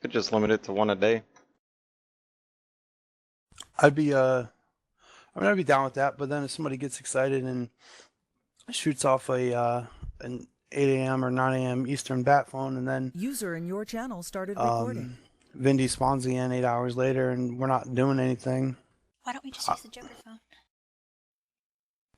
could just limit it to one a day. I'd be I'd be down with that. But then if somebody gets excited and shoots off an 8 a.m. or 9 a.m. Eastern bat phone, and then User in your channel started recording. Vindy spawns again 8 hours later, and we're not doing anything. Why don't we just use the Joker phone?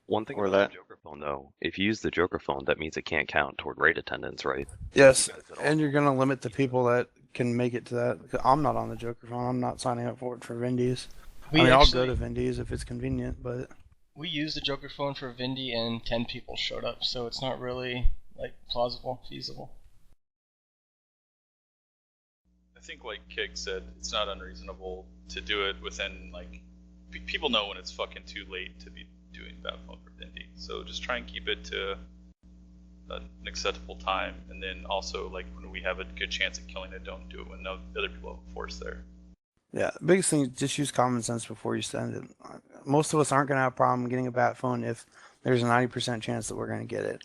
One thing about the Joker phone, though, if you use the Joker phone, that means it can't count toward raid attendance, right? Yes, and you're going to limit the people that can make it to that. I'm not on the Joker phone. I'm not signing up for it for Vindy's. I'll go to Vindy's if it's convenient, but... We used the Joker phone for Vindy, and 10 people showed up, so it's not really, like, plausible, feasible. I think, like Kig said, it's not unreasonable to do it within, like... People know when it's fucking too late to be doing bat phone for Vindy, so just try and keep it to an acceptable time, and then also, like, when we have a good chance at killing it, don't do it when no other people have a force there. Yeah, the biggest thing is just use common sense before you send it. Most of us aren't going to have a problem getting a bat phone if there's a 90% chance that we're going to get it.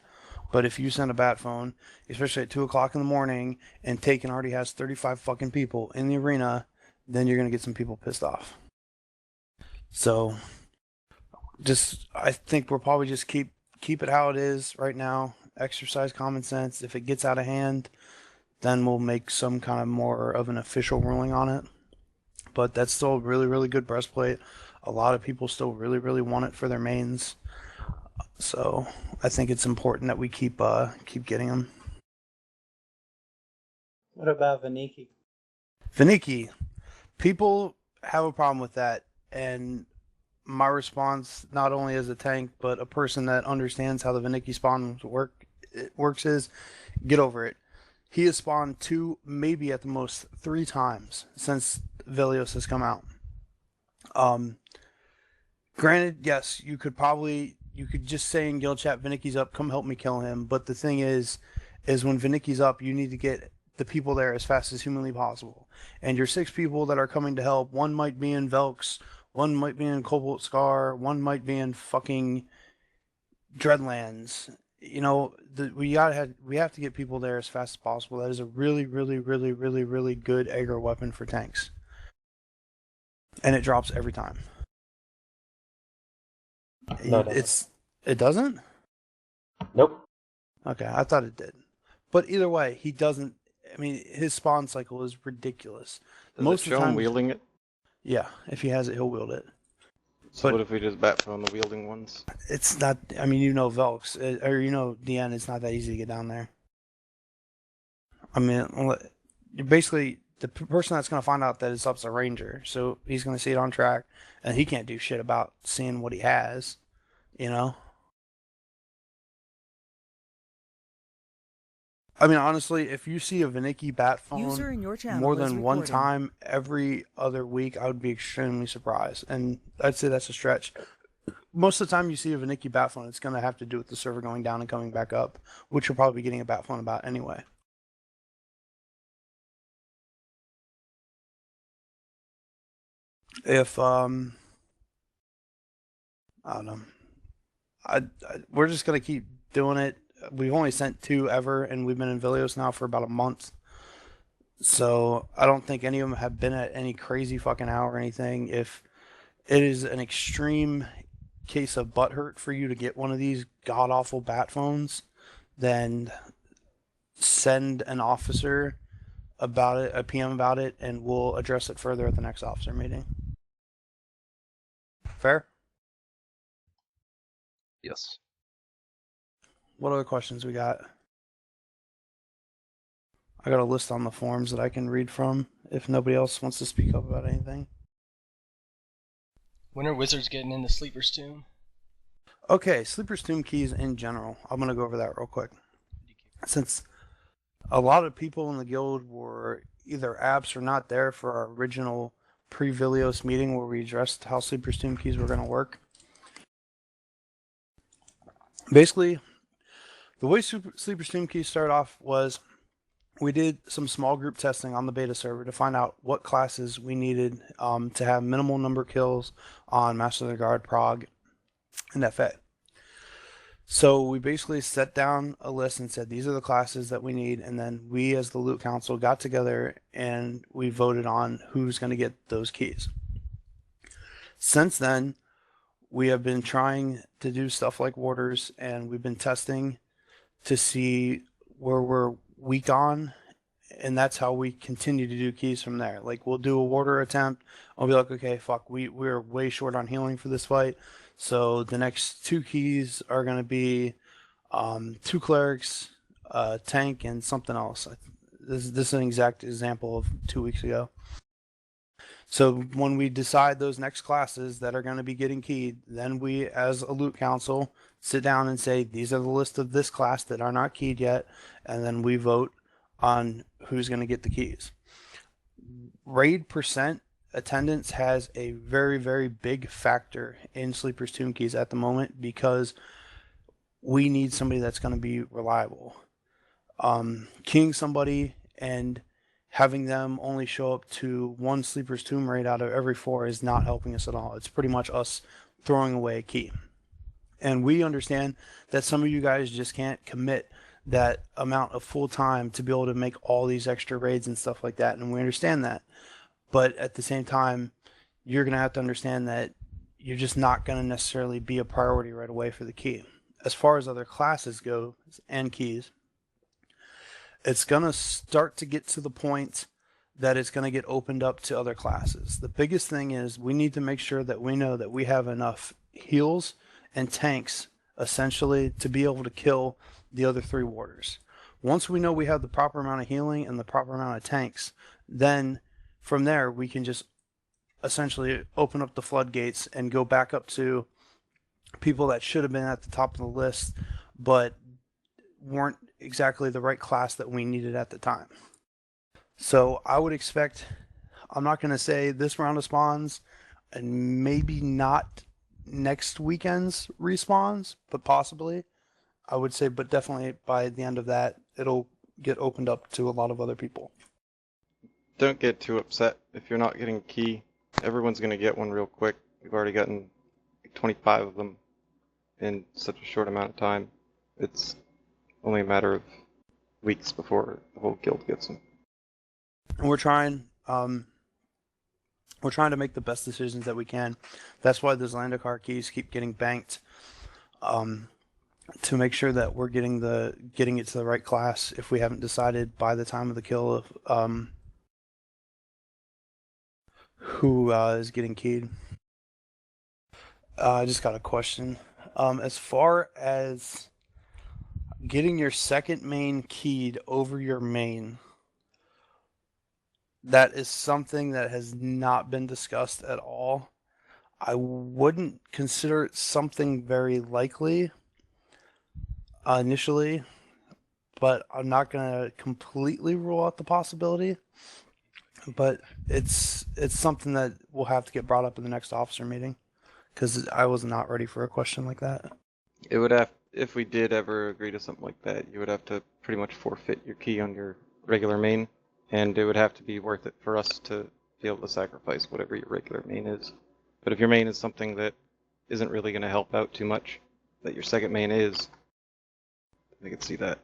But if you send a bat phone, especially at 2 o'clock in the morning, and Taken already has 35 fucking people in the arena, then you're going to get some people pissed off. So, I think we'll probably just keep it how it is right now. Exercise common sense. If it gets out of hand, then we'll make some kind of more of an official ruling on it. But that's still a really, really good breastplate. A lot of people still really, really want it for their mains. So I think it's important that we keep getting them. What about Vaniki? Vaniki. People have a problem with that. And my response, not only as a tank, but a person that understands how the Vaniki spawn works is, get over it. He has spawned 2, maybe at the most 3 times since Velios has come out. Granted, yes, you could just say in guild chat, Viniki's up, come help me kill him. But the thing is when Viniki's up, you need to get the people there as fast as humanly possible. And your 6 people that are coming to help, one might be in Velks, one might be in Cobalt Scar, one might be in fucking Dreadlands. You know, we have to get people there as fast as possible. That is a really, really, really, really, really good aggro weapon for tanks. And it drops every time. No, it doesn't? Nope. Okay, I thought it did. But either way, he doesn't. I mean, his spawn cycle is ridiculous. Most of the time, wielding it? Yeah, if he has it, he'll wield it. So what if we just bat phone the wielding ones? It's not. I mean, Velks or DN. It's not that easy to get down there. I mean, basically, the person that's going to find out that it's up's a ranger, so he's going to see it on track, and he can't do shit about seeing what he has. You know. I mean, honestly, if you see a Vaniki bat phone more than one time every other week, I would be extremely surprised. And I'd say that's a stretch. Most of the time you see a Vaniki bat phone, it's going to have to do with the server going down and coming back up, which you'll probably be getting a bat phone about anyway. If, I don't know. We're just going to keep doing it. We've only sent 2 ever, and we've been in Velios now for about a month. So I don't think any of them have been at any crazy fucking hour or anything. If it is an extreme case of butthurt for you to get one of these god-awful bat phones, then send an officer about it, a PM about it, and we'll address it further at the next officer meeting. Fair? Yes. What other questions we got? I got a list on the forums that I can read from if nobody else wants to speak up about anything. When are wizards getting into Sleeper's Tomb? Okay, Sleeper's Tomb keys in general. I'm going to go over that real quick. Since a lot of people in the guild were either abs or not there for our original pre-Velios meeting where we addressed how Sleeper's Tomb keys were going to work. Basically, the way Sleeper's Tomb keys started off was we did some small group testing on the beta server to find out what classes we needed to have minimal number kills on Master of the Guard, Prog, and FA. So we basically set down a list and said these are the classes that we need, and then we as the Loot Council got together and we voted on who's going to get those keys. Since then, we have been trying to do stuff like warders, and we've been testing to see where we're weak on, and that's how we continue to do keys from there. Like, we'll do a warder attempt, I'll be like, okay, fuck, we're way short on healing for this fight, so the next 2 keys are going to be 2 clerics, tank, and something else. This is an exact example of 2 weeks ago. So when we decide those next classes that are going to be getting keyed, then we, as a Loot Council, sit down and say, these are the list of this class that are not keyed yet, and then we vote on who's going to get the keys. Raid percent attendance has a very, very big factor in Sleeper's Tomb keys at the moment, because we need somebody that's going to be reliable. Keying somebody and having them only show up to 1 Sleeper's Tomb raid out of every 4 is not helping us at all. It's pretty much us throwing away a key. And we understand that some of you guys just can't commit that amount of full time to be able to make all these extra raids and stuff like that, and we understand that. But at the same time, you're going to have to understand that you're just not going to necessarily be a priority right away for the key. As far as other classes go and keys, it's going to start to get to the point that it's going to get opened up to other classes. The biggest thing is we need to make sure that we know that we have enough heals and tanks, essentially, to be able to kill the other 3 warders. Once we know we have the proper amount of healing and the proper amount of tanks, then from there we can just essentially open up the floodgates and go back up to people that should have been at the top of the list but weren't exactly the right class that we needed at the time. So I would expect, I'm not going to say this round of spawns and maybe not next weekend's respawns, but possibly, I would say, but definitely by the end of that, it'll get opened up to a lot of other people. Don't get too upset if you're not getting a key. Everyone's going to get one real quick. We've already gotten 25 of them in such a short amount of time. It's only a matter of weeks before the whole guild gets them. And we're trying to make the best decisions that we can. That's why those Zendikar keys keep getting banked, to make sure that we're getting it to the right class if we haven't decided by the time of the kill of who is getting keyed. I just got a question. As far as getting your second main keyed over your main, that is something that has not been discussed at all. I wouldn't consider it something very likely initially, but I'm not going to completely rule out the possibility. But it's something that will have to get brought up in the next officer meeting, because I was not ready for a question like that. It would have, if we did ever agree to something like that, you would have to pretty much forfeit your key on your regular main, and it would have to be worth it for us to be able to sacrifice whatever your regular main is. But if your main is something that isn't really going to help out too much, that your second main is, I can see that.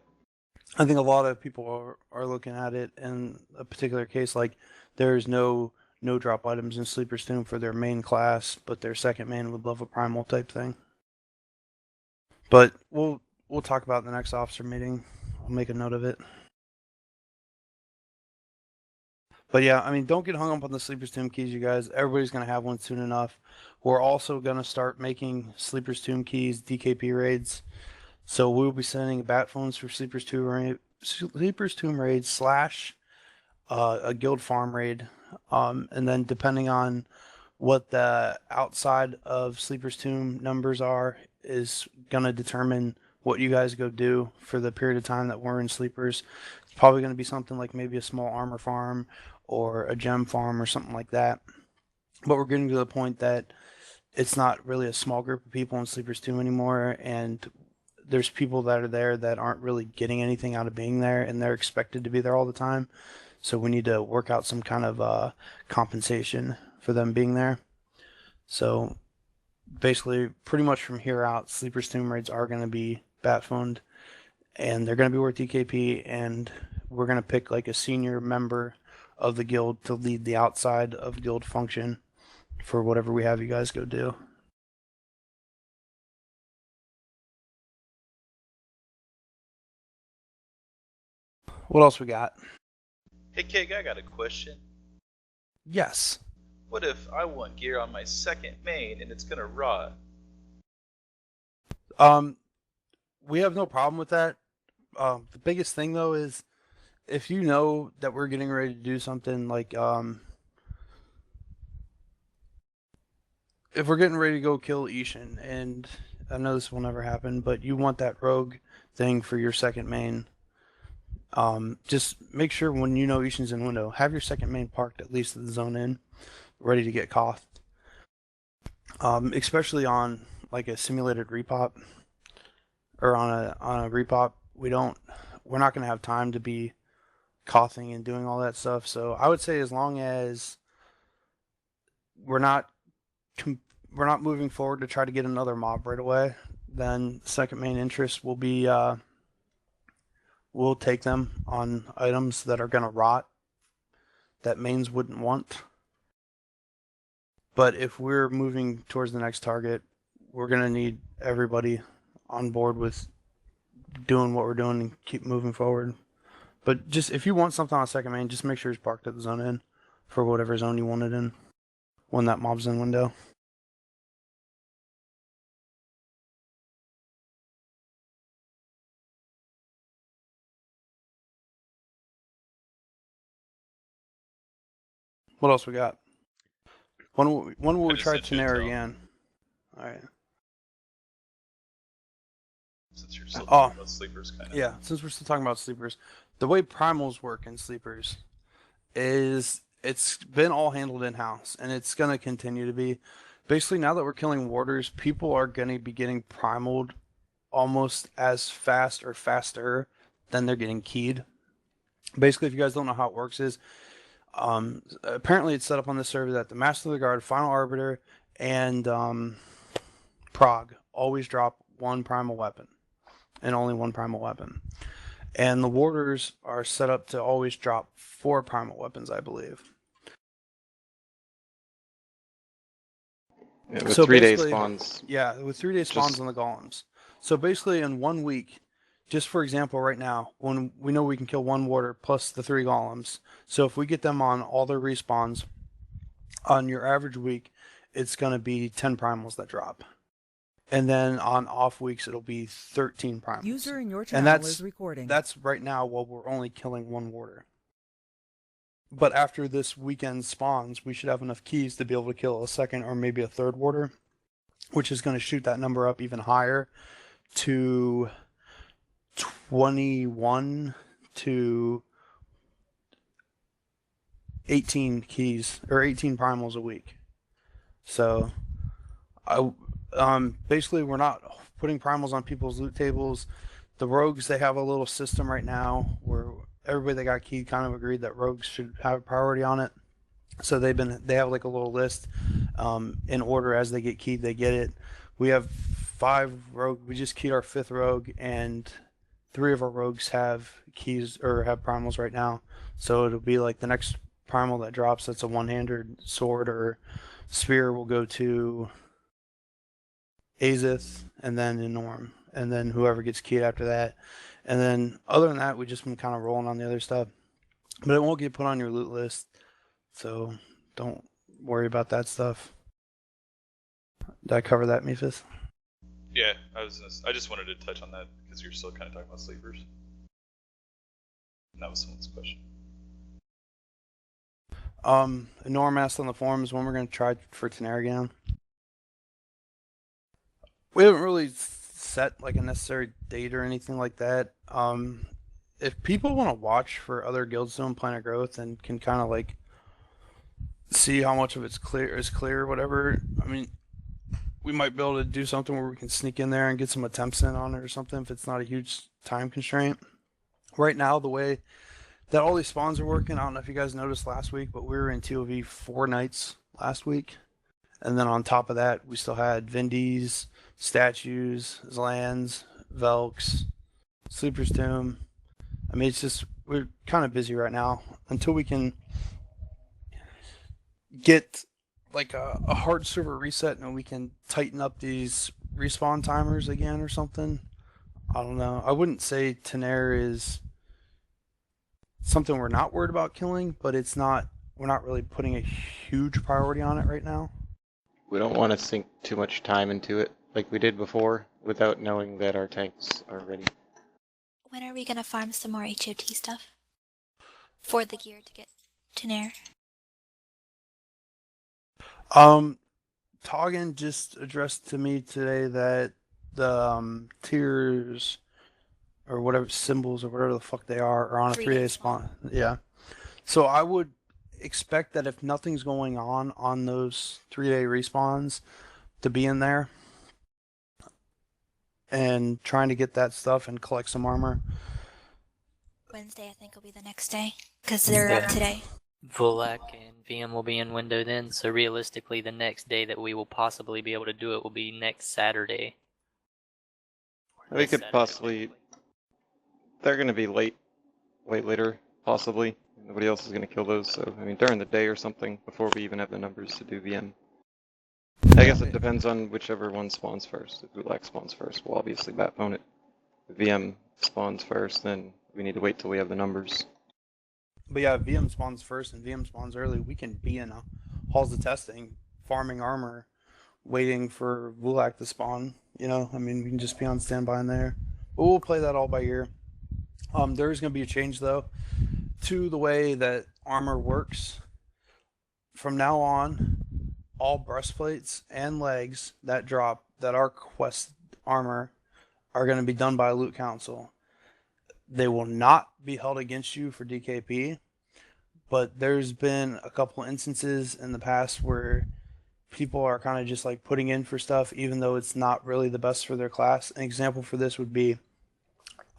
I think a lot of people are looking at it in a particular case, like there's no drop items in Sleeper's Tomb for their main class, but their second main would love a primal type thing. But we'll talk about it in the next officer meeting. I'll make a note of it. But yeah, I mean, don't get hung up on the Sleeper's Tomb keys, you guys. Everybody's going to have one soon enough. We're also going to start making Sleeper's Tomb keys DKP raids. So we'll be sending bat phones for Sleeper's Tomb raids / a guild farm raid. And then depending on what the outside of Sleeper's Tomb numbers are is going to determine what you guys go do for the period of time that we're in Sleepers. It's probably going to be something like maybe a small armor farm or a gem farm or something like that. But we're getting to the point that it's not really a small group of people in Sleepers 2 anymore, and there's people that are there that aren't really getting anything out of being there, and they're expected to be there all the time. So we need to work out some kind of compensation for them being there. So basically pretty much from here out, Sleeper's Tomb Raids are going to be bat phoned, and they're going to be worth DKP, and we're going to pick like a senior member of the guild to lead the outside of guild function for whatever we have you guys go do. What else we got? Hey, Keg, I got a question. Yes. What if I want gear on my second main and it's gonna rot? We have no problem with that. The biggest thing though is if you know that we're getting ready to do something like if we're getting ready to go kill Ishin, and I know this will never happen, but you want that rogue thing for your second main, just make sure when you know Ishin's in window, have your second main parked at least at the zone in, ready to get coughed. Especially on like a simulated repop or on a repop, we're not going to have time to be coughing and doing all that stuff. So I would say as long as we're not moving forward to try to get another mob right away, then second main interest will be we'll take them on items that are going to rot that mains wouldn't want. But if we're moving towards the next target, we're going to need everybody on board with doing what we're doing and keep moving forward. But just if you want something on second main, just make sure it's parked at the zone in for whatever zone you want it in when that mob's in window. What else we got? When will we try Tenere again? Alright. Since you're still talking about sleepers, kind of. Yeah, since we're still talking about sleepers, the way primals work in sleepers is it's been all handled in-house, and it's going to continue to be. Basically, now that we're killing warders, people are going to be getting primaled almost as fast or faster than they're getting keyed. Basically, if you guys don't know how it works is, apparently it's set up on this server that the Master of the Guard, Final Arbiter, and Prague always drop one primal weapon, and only one primal weapon. And the warders are set up to always drop 4 primal weapons, I believe. Yeah, with 3-day spawns. Yeah, with 3-day spawns on the golems. So basically in 1 week, just for example right now, when we know we can kill 1 warder plus the 3 golems, so if we get them on all their respawns, on your average week, it's going to be 10 primals that drop. And then on off weeks, it'll be 13 primals. User in your channel is recording. That's right now while we're only killing 1 warder. But after this weekend spawns, we should have enough keys to be able to kill a second or maybe a third warder, which is going to shoot that number up even higher to 21 to 18 keys or 18 primals a week. So basically we're not putting primals on people's loot tables. The rogues, they have a little system right now where everybody that got keyed kind of agreed that rogues should have a priority on it. So they have like a little list in order as they get keyed, they get it. We have 5 rogue. We just keyed our 5th rogue, and 3 of our rogues have keys or have primals right now. So it'll be like the next primal that drops that's a one-handed sword or spear will go to Azith and then Enorm, and then whoever gets keyed after that. And then other than that, we've just been kind of rolling on the other stuff. But it won't get put on your loot list, so don't worry about that stuff. Did I cover that, Mephis? Yeah, I just wanted to touch on that because you're still kind of talking about sleepers. And that was someone's question. Enorm asked on the forums when we're going to try for Tenere again. We haven't really set like a necessary date or anything like that. If people want to watch for other guilds doing Planet Growth and can kind of like see how much of it's clear or whatever, I mean, we might be able to do something where we can sneak in there and get some attempts in on it or something if it's not a huge time constraint. Right now, the way that all these spawns are working, I don't know if you guys noticed last week, but we were in TOV 4 nights last week. And then on top of that, we still had Vindies, statues, Zlans, Velks, Sleeper's Tomb. I mean, it's just, we're kind of busy right now until we can get like a hard server reset and we can tighten up these respawn timers again or something. I don't know. I wouldn't say Tenair is something we're not worried about killing, but it's not, we're not really putting a huge priority on it right now. We don't want to sink too much time into it like we did before without knowing that our tanks are ready. When are we gonna farm some more HOT stuff? For the gear to get to Nair? Toggin just addressed to me today that the tiers or whatever symbols or whatever the fuck they are on a 3-day spawn. Yeah. So I would expect that if nothing's going on those 3-day respawns to be in there and trying to get that stuff and collect some armor. Wednesday, I think, will be the next day because they're up today. Volak and VM will be in window then, so realistically the next day that we will possibly be able to do it will be next Saturday. We could possibly... They're going to be way later, possibly. Nobody else is going to kill those, so, I mean, during the day or something, before we even have the numbers to do VM. I guess it depends on whichever one spawns first. If Volak spawns first, we'll obviously batphone it. If VM spawns first, then we need to wait till we have the numbers. But yeah, if VM spawns first and VM spawns early, we can be in halls of testing, farming armor, waiting for Volak to spawn. You know, I mean, we can just be on standby in there. But we'll play that all by ear. There's going to be a change, though, to the way that armor works. From now on, all breastplates and legs that drop that are quest armor are going to be done by a loot council. They will not be held against you for DKP, but there's been a couple instances in the past where people are kind of just like putting in for stuff even though it's not really the best for their class. An example for this would be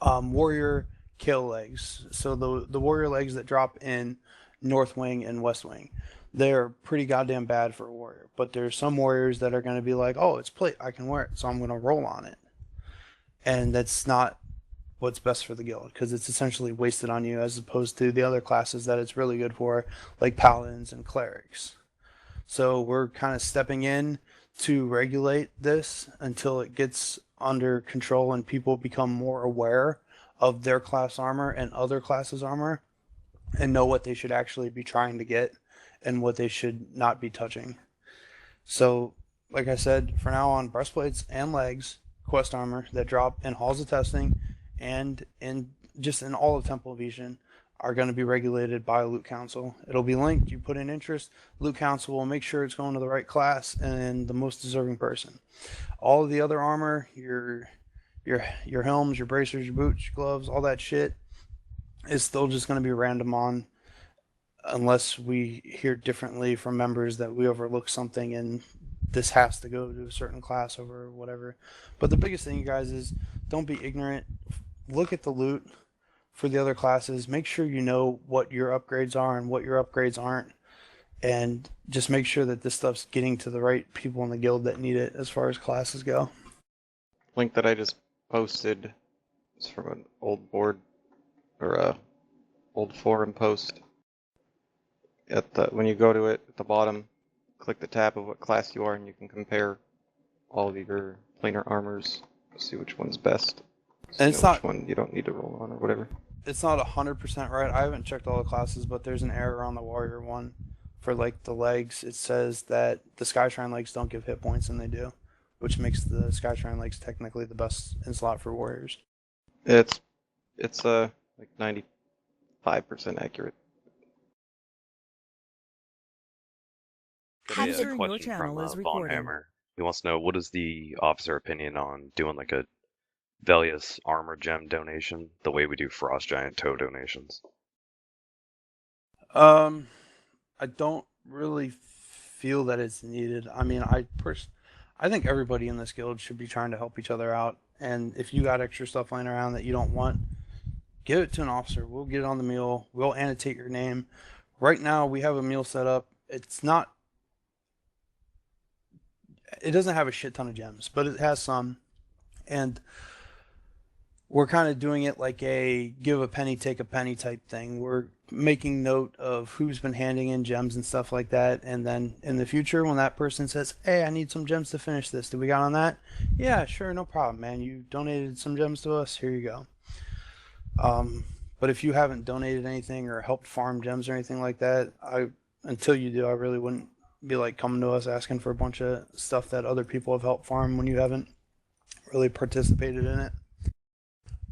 warrior kill legs. So the warrior legs that drop in North Wing and West Wing, they're pretty goddamn bad for a warrior, but there's some warriors that are going to be like, oh, it's plate, I can wear it, so I'm going to roll on it. And that's not what's best for the guild, because it's essentially wasted on you as opposed to the other classes that it's really good for, like paladins and clerics. So we're kind of stepping in to regulate this until it gets under control and people become more aware of their class armor and other classes armor and know what they should actually be trying to get and what they should not be touching. So like I said, for now on, breastplates and legs, quest armor that drop in halls of testing and in all of Temple of Yshin are going to be regulated by Loot Council. It'll be linked. You put in interest, Loot Council will make sure it's going to the right class and the most deserving person. All of the other armor, your helms, your bracers, your boots, your gloves, all that shit is still just going to be random on, unless we hear differently from members that we overlook something and this has to go to a certain class over whatever. But the biggest thing, you guys, is don't be ignorant. Look at the loot for the other classes. Make sure you know what your upgrades are and what your upgrades aren't. And just make sure that this stuff's getting to the right people in the guild that need it as far as classes go. Link that I just posted is from an old board or a old forum post. When you go to it at the bottom, click the tab of what class you are and you can compare all of your planar armors, see which one's best. So and it's not which one you don't need to roll on or whatever. It's not 100% right. I haven't checked all the classes, but there's an error on the warrior one for like the legs. It says that the Skytrine legs don't give hit points, and they do, which makes the Skytrine legs technically the best in slot for warriors. It's like 95% accurate. Got a question from Von Hammer. He wants to know, what is the officer opinion on doing like a Velius armor gem donation, the way we do Frost Giant toe donations? I don't really feel that it's needed. I mean, I think everybody in this guild should be trying to help each other out. And if you got extra stuff laying around that you don't want, give it to an officer. We'll get it on the mule. We'll annotate your name. Right now, we have a mule set up. It's not it doesn't have a shit ton of gems, but it has some. And we're kind of doing it like a give a penny, take a penny type thing. We're making note of who's been handing in gems and stuff like that. And then in the future, when that person says, hey, I need some gems to finish this, do we got on that? Yeah, sure, no problem, man. You donated some gems to us. Here you go. But if you haven't donated anything or helped farm gems or anything like that, until you do, I really wouldn't be like coming to us asking for a bunch of stuff that other people have helped farm when you haven't really participated in it.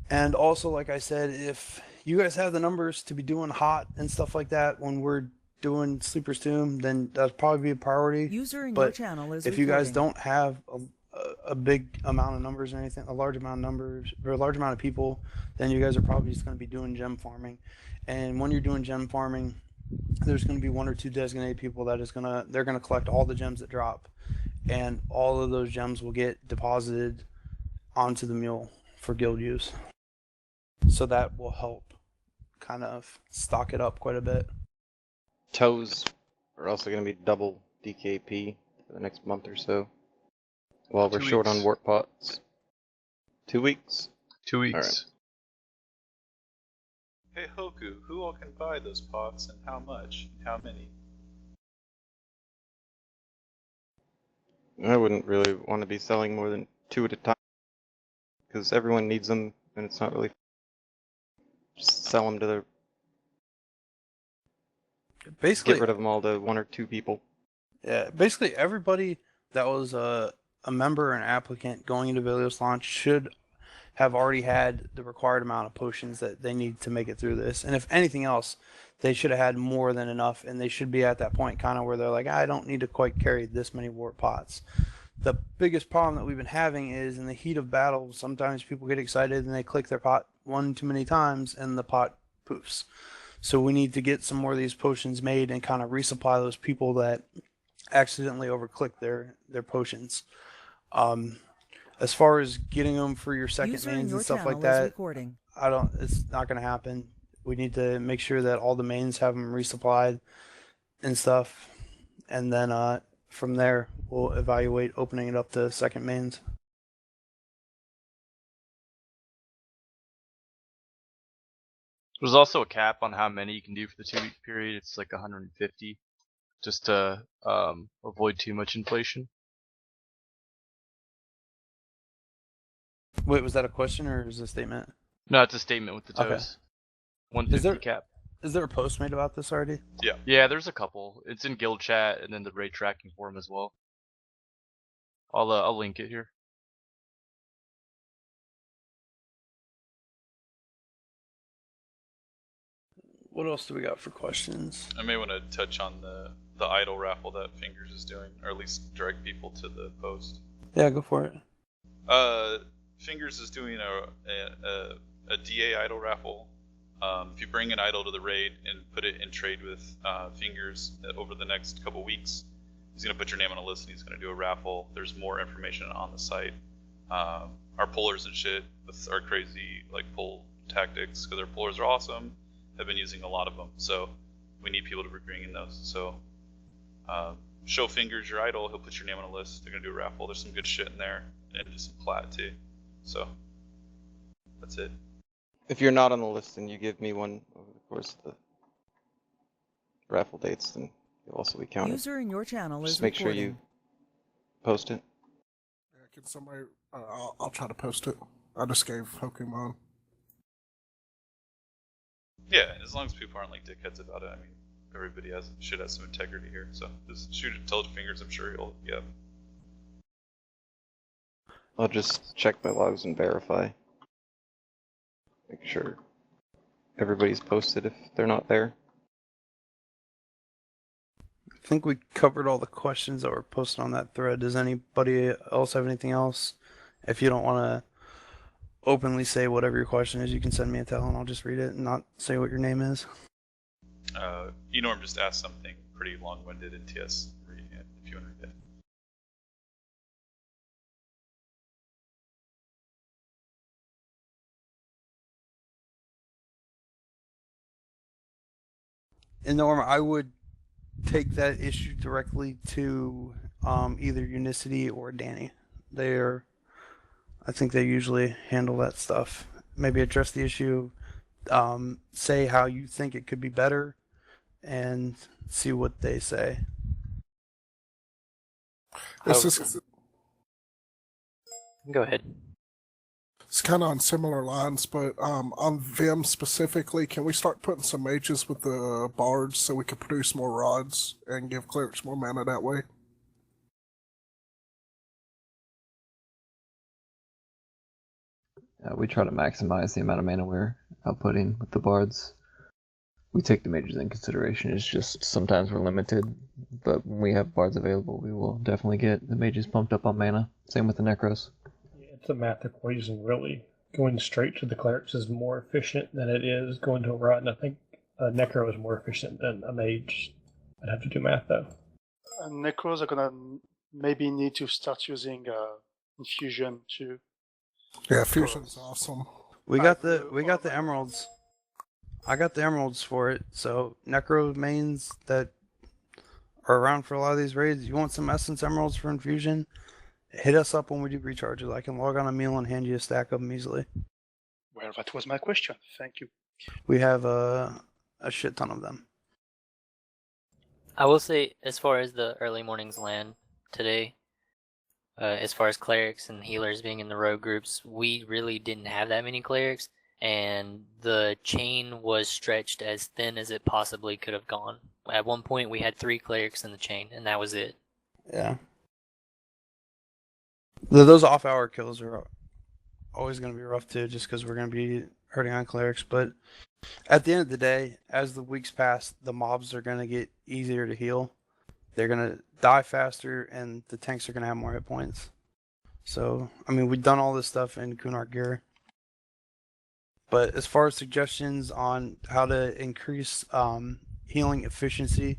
And also, like I said, if you guys have the numbers to be doing hot and stuff like that when we're doing Sleeper's Tomb, then that'd probably be a priority. User in but your channel is if you guys recording. don't have a big amount of numbers or anything, a large amount of numbers or a large amount of people, then you guys are probably just going to be doing gem farming. And when you're doing gem farming, there's going to be one or two designated people that they're going to collect all the gems that drop, and all of those gems will get deposited onto the mule for guild use. So that will help kind of stock it up quite a bit. Toes are also going to be double DKP for the next month or so. While we're 2 short weeks. on warp pots. 2 weeks? 2 weeks. Alright. Hey Hoku, who all can buy those pots and how much? And how many? I wouldn't really want to be selling more than 2 at a time. Because everyone needs them, and it's not really... Just sell them to the... Basically, Get rid of them all to 1 or 2 people. yeah, basically everybody that was a member or an applicant going into Velios launch should have already had the required amount of potions that they need to make it through this. And if anything else, they should have had more than enough, and they should be at that point kind of where they're like, I don't need to quite carry this many warp pots. The biggest problem that we've been having is in the heat of battle, sometimes people get excited and they click their pot one too many times and the pot poofs. So we need to get some more of these potions made and kind of resupply those people that accidentally overclick their potions. As far as getting them for your second User in mains your and stuff channel like is that, recording. it's not going to happen. We need to make sure that all the mains have them resupplied and stuff. And then from there, we'll evaluate opening it up to second mains. There's also a cap on how many you can do for the 2 week period. It's like 150, just to avoid too much inflation. Wait, was that a question or is it a statement? No, it's a statement with the Okay. toes. 150 cap. Is there a post made about this already? Yeah, there's a couple. It's in guild chat and then the raid tracking forum as well. I'll link it here. What else do we got for questions? I may want to touch on the idol raffle that Fingers is doing, or at least direct people to the post. Yeah, go for it. Fingers is doing a DA idol raffle. If you bring an idol to the raid and put it in trade with Fingers over the next couple weeks, he's going to put your name on a list and he's going to do a raffle. There's more information on the site. Our pullers and shit with our crazy like pull tactics, because our pullers are awesome, have been using a lot of them. So we need people to be bringing those. So show Fingers your idol, he'll put your name on a list. They're going to do a raffle. There's some good shit in there, and just some plat too. So that's it. If you're not on the list and you give me one over the course of the raffle dates, then you'll also be counted. User in your channel Just is make recording. sure you post it. Can somebody? I'll try to post it. I just gave Pokemon. Yeah, as long as people aren't like dickheads about it. I mean, everybody should have some integrity here. So just shoot it, tell Fingers. I'm sure he'll. Yeah. I'll just check my logs and verify. Make sure everybody's posted if they're not there. I think we covered all the questions that were posted on that thread. Does anybody else have anything else? If you don't want to openly say whatever your question is, you can send me a tell and I'll just read it and not say what your name is. Enorm just asked something pretty long-winded in TS reading it, if you want to read it. And Norm, I would take that issue directly to either Unicity or Danny. I think they usually handle that stuff. Maybe address the issue, say how you think it could be better, and see what they say. Go ahead. It's kind of on similar lines, but on Vim specifically, can we start putting some mages with the bards so we can produce more rods and give clerics more mana that way? We try to maximize the amount of mana we're outputting with the bards. We take the mages in consideration. It's just sometimes we're limited, but when we have bards available, we will definitely get the mages pumped up on mana. Same with the necros. It's a math equation, really. Going straight to the clerics is more efficient than it is going to a rod, and I think a necro is more efficient than a mage. I'd have to do math, though. Necros are gonna maybe need to start using infusion too. Yeah, fusion's awesome. We got the emeralds. I got the emeralds for it. So necro mains that are around for a lot of these raids, you want some essence emeralds for infusion? Hit us up when we do recharges. I can log on a meal and hand you a stack of them easily. Well, that was my question. Thank you. We have a shit ton of them. I will say, as far as the early mornings land today, as far as clerics and healers being in the rogue groups, we really didn't have that many clerics, and the chain was stretched as thin as it possibly could have gone. At one point, we had 3 clerics in the chain, and that was it. Yeah. Those off-hour kills are always going to be rough too, just because we're going to be hurting on clerics. But at the end of the day, as the weeks pass, the mobs are going to get easier to heal. They're going to die faster, and the tanks are going to have more hit points. So, I mean, we've done all this stuff in Kunark gear. But as far as suggestions on how to increase healing efficiency,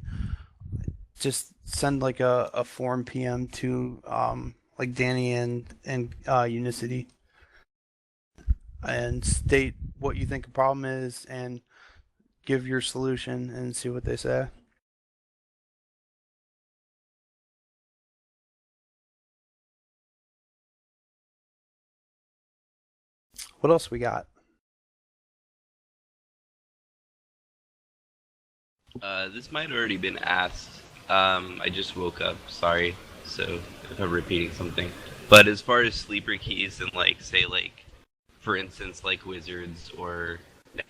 just send like a form PM to like Danny and Unicity, and state what you think the problem is and give your solution and see what they say. What else we got? This might have already been asked. I just woke up, sorry, so if I'm repeating something. But as far as sleeper keys and like, say like, for instance, like wizards or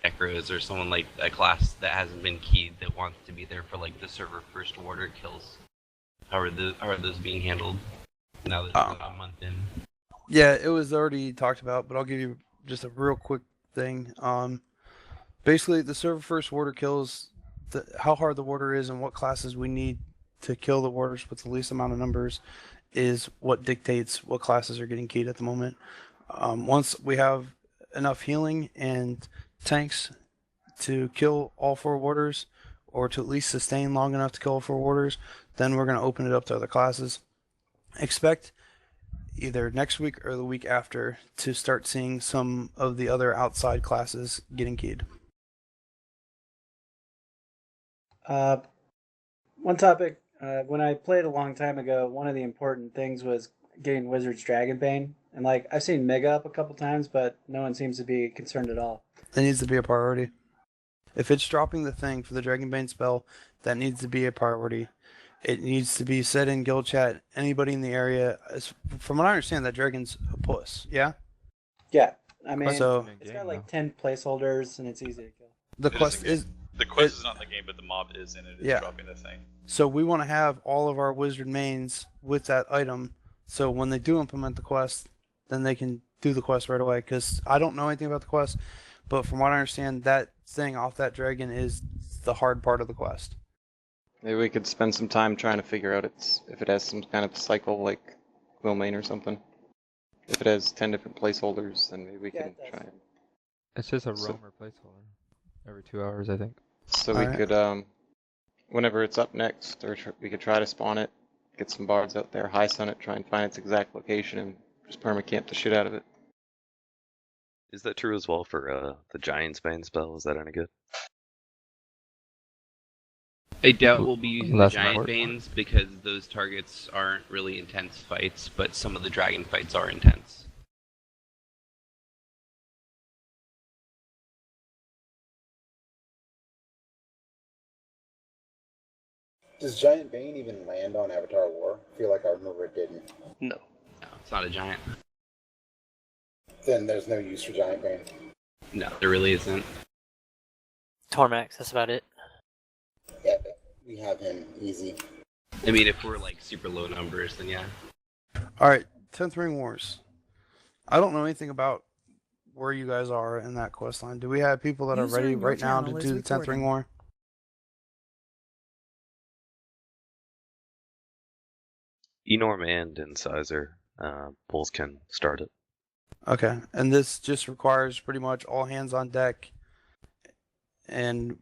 necros or someone like a class that hasn't been keyed that wants to be there for like the server first order kills, how are those being handled now that it's about a month in? Yeah, it was already talked about, but I'll give you just a real quick thing. Basically, the server first warder kills, how hard the warder is and what classes we need to kill the warders with the least amount of numbers is what dictates what classes are getting keyed at the moment. Once we have enough healing and tanks to kill all 4 warders, or to at least sustain long enough to kill all 4 warders, then we're going to open it up to other classes. Expect either next week or the week after to start seeing some of the other outside classes getting keyed. One topic, when I played a long time ago, one of the important things was getting Wizard's Dragonbane. And like, I've seen Mega up a couple times, but no one seems to be concerned at all. That needs to be a priority. If it's dropping the thing for the Dragonbane spell, that needs to be a priority. It needs to be said in guild chat. Anybody in the area, from what I understand, that dragon's a puss. Yeah. Yeah, I mean, so it's got like 10 placeholders, and it's easy to kill. The quest is not in the game, but the mob is in it. It's yeah. dropping the thing. So we want to have all of our wizard mains with that item. So when they do implement the quest, then they can do the quest right away. Because I don't know anything about the quest, but from what I understand, that thing off that dragon is the hard part of the quest. Maybe we could spend some time trying to figure out if it has some kind of cycle like Quillmane or something. If it has 10 different placeholders, then maybe we can try and... It's just a roamer placeholder. Every 2 hours, I think. So we could, whenever it's up next, or we could try to spawn it, get some bards out there, high sun it, try and find its exact location, and just permacamp the shit out of it. Is that true as well for the Giant's Bane spell? Is that any good? I doubt we'll be using the Less giant support. banes because those targets aren't really intense fights, but some of the dragon fights are intense. Does Giant Bane even land on Avatar War? I feel like I remember it didn't. No. No, it's not a giant. Then there's no use for Giant Bane. No, there really isn't. Tormax, that's about it. Yeah, but we have him easy. I mean, if we're like super low numbers, then yeah. All right, 10th Ring Wars. I don't know anything about where you guys are in that quest line. Do we have people that are User ready in your right now to channel is do the 10th Ring recording. War? Enorm and Incisor, both can start it. Okay, and this just requires pretty much all hands on deck and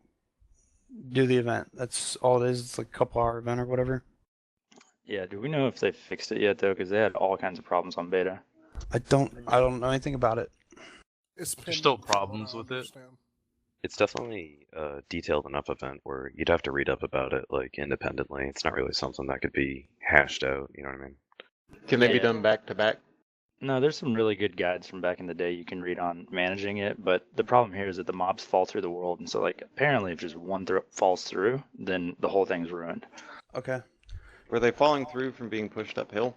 do the event. That's all it is. It's like a couple hour event or whatever. Yeah, do we know if they fixed it yet though? Because they had all kinds of problems on beta. I don't know anything about it. It's There's still problems with it. It's definitely a detailed enough event where you'd have to read up about it like independently. It's not really something that could be hashed out, you know what I mean? Can they be Yeah. done back to back? No, there's some really good guides from back in the day you can read on managing it, but the problem here is that the mobs fall through the world, and so like apparently if just one falls through, then the whole thing's ruined. Okay. Were they falling through from being pushed uphill?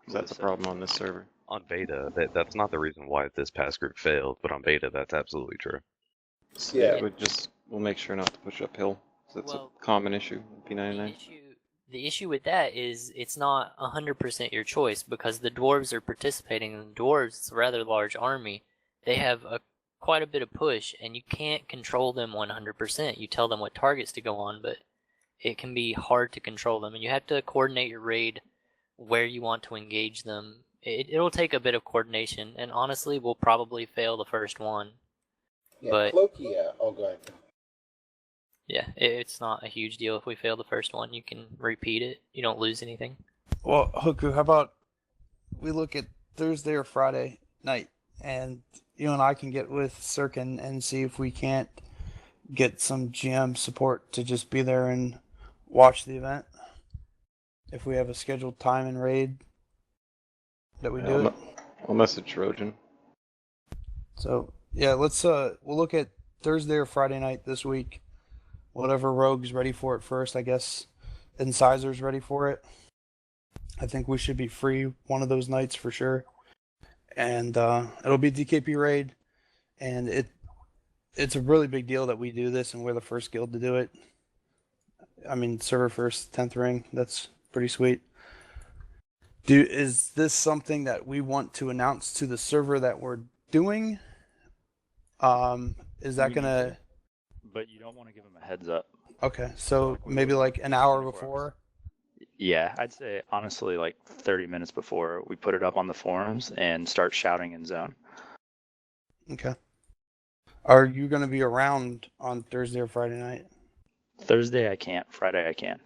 'Cause that's a problem on this server. On beta, that's not the reason why this past group failed, but on beta, that's absolutely true. So Yeah. we'll make sure not to push uphill. 'Cause that's Well, a common issue with P99. The issue with that is it's not 100% your choice because the dwarves are participating, and the dwarves, it's a rather large army. They have quite a bit of push, and you can't control them 100%. You tell them what targets to go on, but it can be hard to control them, and you have to coordinate your raid where you want to engage them. It'll take a bit of coordination, and honestly, we'll probably fail the first one. Yeah, But Cloaky, oh, go ahead. yeah, it's not a huge deal if we fail the first one. You can repeat it. You don't lose anything. Well, Hoku, how about we look at Thursday or Friday night, and you and I can get with Sirkin and see if we can't get some GM support to just be there and watch the event. If we have a scheduled time and raid that we do it. I'll message Trojan. So yeah, let's we'll look at Thursday or Friday night this week. Whatever rogue's ready for it first, I guess. Incisor's ready for it. I think we should be free one of those nights for sure. And it'll be DKP raid, and it's a really big deal that we do this, and we're the first guild to do it. I mean, server first, 10th ring. That's pretty sweet. Is this something that we want to announce to the server that we're doing? Is that gonna? But you don't want to give them a heads up. Okay, so maybe like an hour before. Yeah, I'd say honestly like 30 minutes before we put it up on the forums and start shouting in zone. Okay. Are you going to be around on Thursday or Friday night? Thursday I can't. Friday I can.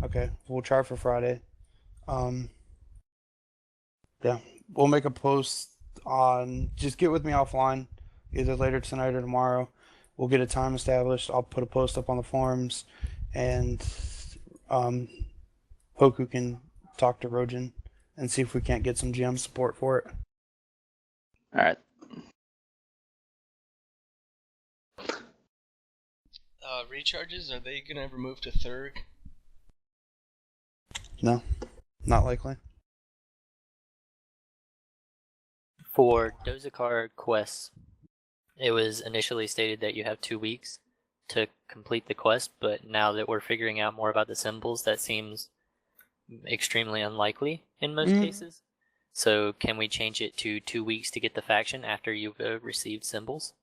Okay, we'll try for Friday. Yeah, we'll make a post on. Just get with me offline, either later tonight or tomorrow. We'll get a time established. I'll put a post up on the forums, and Hoku can talk to Rojan and see if we can't get some GM support for it. All right. Recharges, are they gonna ever move to Thurg? No, not likely. For Dozakar quests, it was initially stated that you have 2 weeks to complete the quest, but now that we're figuring out more about the symbols, that seems extremely unlikely in most cases. So can we change it to 2 weeks to get the faction after you've received symbols?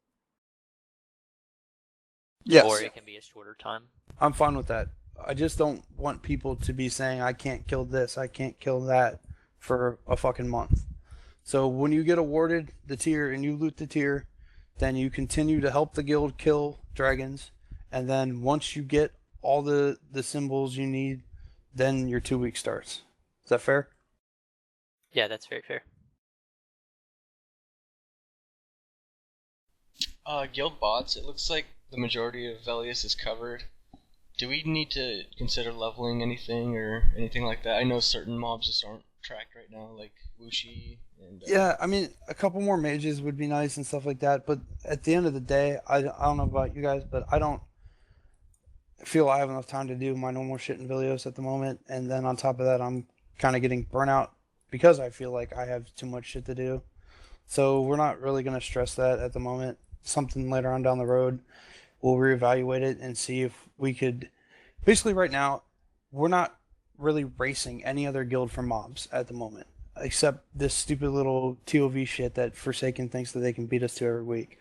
Yes. Or it can be a shorter time. I'm fine with that. I just don't want people to be saying, I can't kill this, I can't kill that for a fucking month. So when you get awarded the tier and you loot the tier, then you continue to help the guild kill dragons. And then once you get all the symbols you need, then your 2 week starts. Is that fair? Yeah, that's very fair. Guild bots, it looks like the majority of Velius is covered. Do we need to consider leveling anything or anything like that? I know certain mobs just aren't tracked right now, like Wuxi and... Yeah, I mean, a couple more mages would be nice and stuff like that, but at the end of the day, I don't know about you guys, but I don't feel I have enough time to do my normal shit in Vilios at the moment, and then on top of that, I'm kind of getting burnout because I feel like I have too much shit to do. So we're not really going to stress that at the moment. Something later on down the road, we'll reevaluate it and see if we could... Basically right now, we're not really racing any other guild for mobs at the moment, except this stupid little TOV shit that Forsaken thinks that they can beat us to every week.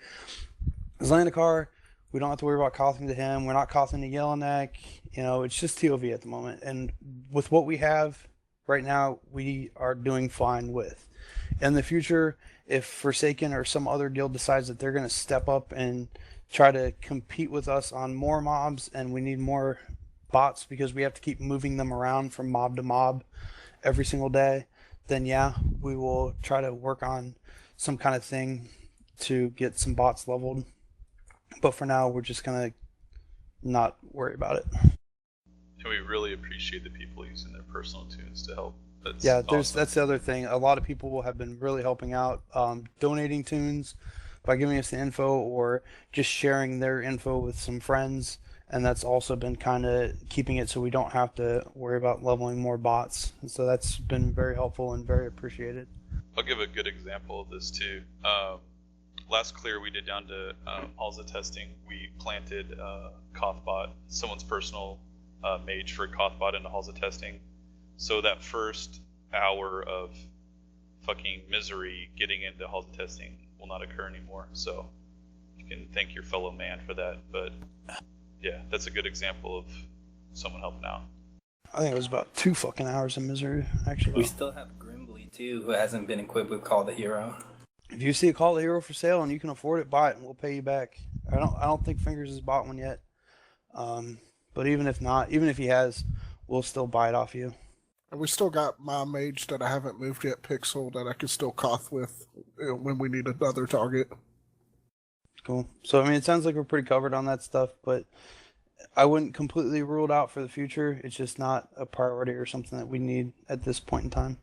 Zendikar, we don't have to worry about coughing to him. We're not coughing to Yellowneck. You know, it's just TOV at the moment. And with what we have right now, we are doing fine with. In the future, if Forsaken or some other guild decides that they're going to step up and try to compete with us on more mobs, and we need more bots because we have to keep moving them around from mob to mob every single day, then yeah, we will try to work on some kind of thing to get some bots leveled. But for now, we're just gonna not worry about it. And we really appreciate the people using their personal tunes to help. That's That's the other thing. A lot of people have been really helping out, donating tunes by giving us the info or just sharing their info with some friends. And that's also been kind of keeping it so we don't have to worry about leveling more bots. And so that's been very helpful and very appreciated. I'll give a good example of this too. Last clear we did down to Halls of Testing, we planted Kothbot, someone's personal mage for Kothbot into Halls of Testing. So that first hour of fucking misery getting into Halls of Testing will not occur anymore. So you can thank your fellow man for that. But yeah, that's a good example of someone helping out. I think it was about 2 fucking hours of misery, actually. We still have Grimbly too, who hasn't been equipped with Call the Hero. If you see a Call the Hero for sale and you can afford it, buy it and we'll pay you back. I don't think Fingers has bought one yet. But even if not, even if he has, we'll still buy it off you. And we still got my mage that I haven't moved yet, Pixel, that I can still Koth with when we need another target. Cool. So, I mean, it sounds like we're pretty covered on that stuff, but I wouldn't completely rule it out for the future. It's just not a priority or something that we need at this point in time.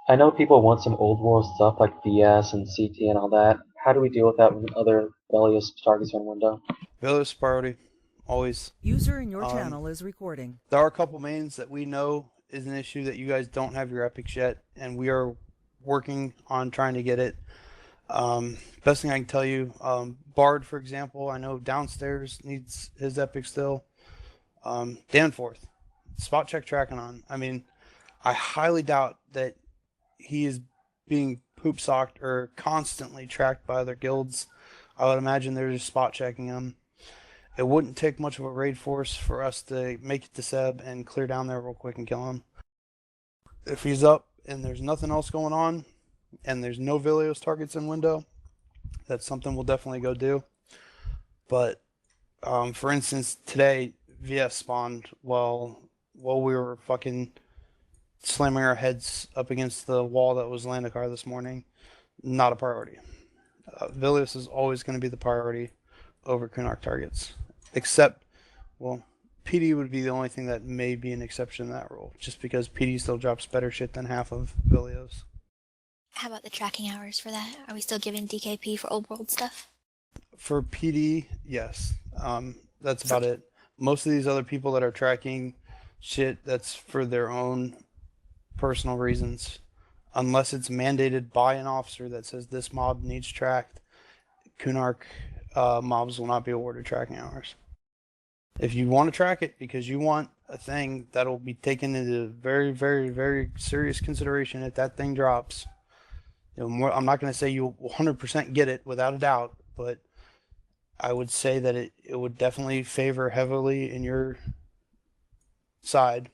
I know people want some old world stuff like VS and CT and all that. How do we deal with that when other Velios targets are in window? Velios priority, always. User in your channel is recording. There are a couple mains that we know is an issue that you guys don't have your epics yet, and we are working on trying to get it. Best thing I can tell you, Bard, for example, I know downstairs needs his epic still. Danforth, spot check tracking on. I mean, I highly doubt that he is being poop socked or constantly tracked by other guilds. I would imagine they're just spot checking him. It wouldn't take much of a raid force for us to make it to Seb and clear down there real quick and kill him. If he's up and there's nothing else going on and there's no Vilios targets in window, that's something we'll definitely go do. But for instance, today VS spawned while we were fucking slamming our heads up against the wall that was Zendikar this morning. Not a priority. Vilios is always going to be the priority over Kunark targets. Except, well, PD would be the only thing that may be an exception to that rule, just because PD still drops better shit than half of Vilios. How about the tracking hours for that? Are we still giving DKP for old world stuff? For PD, yes. That's about it. Most of these other people that are tracking shit, that's for their own personal reasons. Unless it's mandated by an officer that says this mob needs tracked, Kunark mobs will not be awarded tracking hours. If you want to track it because you want a thing, that'll be taken into very, very, very serious consideration if that thing drops. You know, I'm not going to say you'll 100% get it without a doubt, but I would say that it would definitely favor heavily in your side.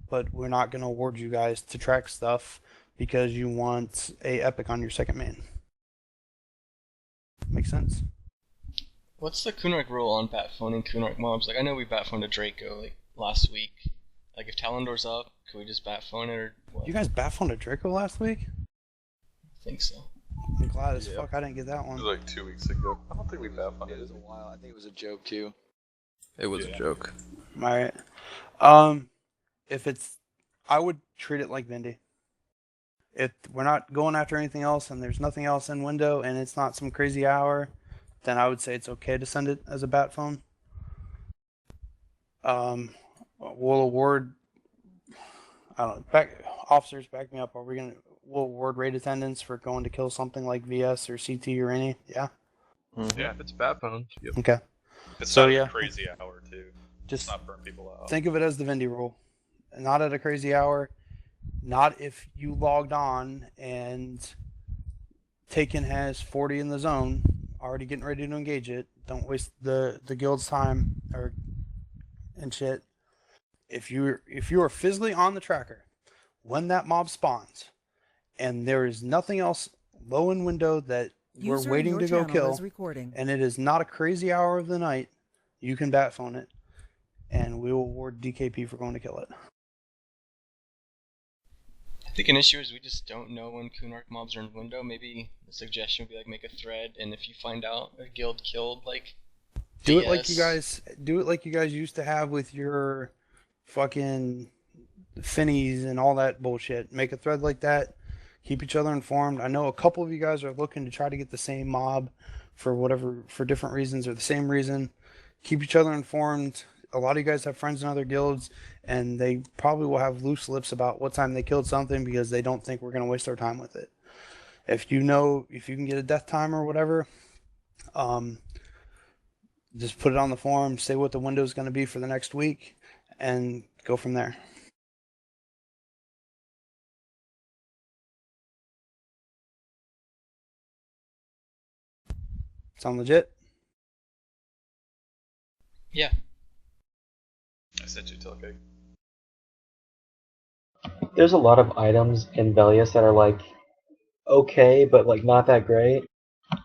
But we're not going to award you guys to track stuff because you want a epic on your second main. Make sense? What's the Kunark rule on bat-phoning Kunark mobs? Like, I know we bat-phoned a Draco, like, last week. Like, if Talendor's up, could we just bat-phone it, or what? You guys bat-phoned a Draco last week? I think so. I'm glad as fuck I didn't get that It was one. like 2 weeks ago. I don't think we bat funded. It was a while. I think it was a joke too. It was a joke. Alright. If it's, I would treat it like Vindy. If we're not going after anything else and there's nothing else in window and it's not some crazy hour, then I would say it's okay to send it as a bat phone. We'll award, I don't know, officers back me up. We'll award raid attendance for going to kill something like VS or CT or any, yeah? Yeah, if it's a bat phone. Yep. Okay. It's So not yeah, a crazy hour too. just not burn people out. think of it as the Vindy rule. Not at a crazy hour. Not if you logged on and Taken has 40 in the zone, already getting ready to engage it. Don't waste the guild's time and shit. If you are physically on the tracker when that mob spawns and there is nothing else low in window that we're User in waiting your to go channel kill, is recording. and it is not a crazy hour of the night, you can bat phone it, and we will award DKP for going to kill it. I think an issue is we just don't know when Kunark mobs are in window. Maybe the suggestion would be like make a thread, and if you find out a guild killed like Do VS, it like you guys used to have with your fucking finnies and all that bullshit. Make a thread like that. Keep each other informed. I know a couple of you guys are looking to try to get the same mob for different reasons or the same reason. Keep each other informed. A lot of you guys have friends in other guilds, and they probably will have loose lips about what time they killed something because they don't think we're going to waste our time with it. If you can get a death time or whatever, just put it on the forum, say what the window is going to be for the next week, and go from there. Sound legit? Yeah. I sent you Tilke. There's a lot of items in Velius that are like okay, but like not that great.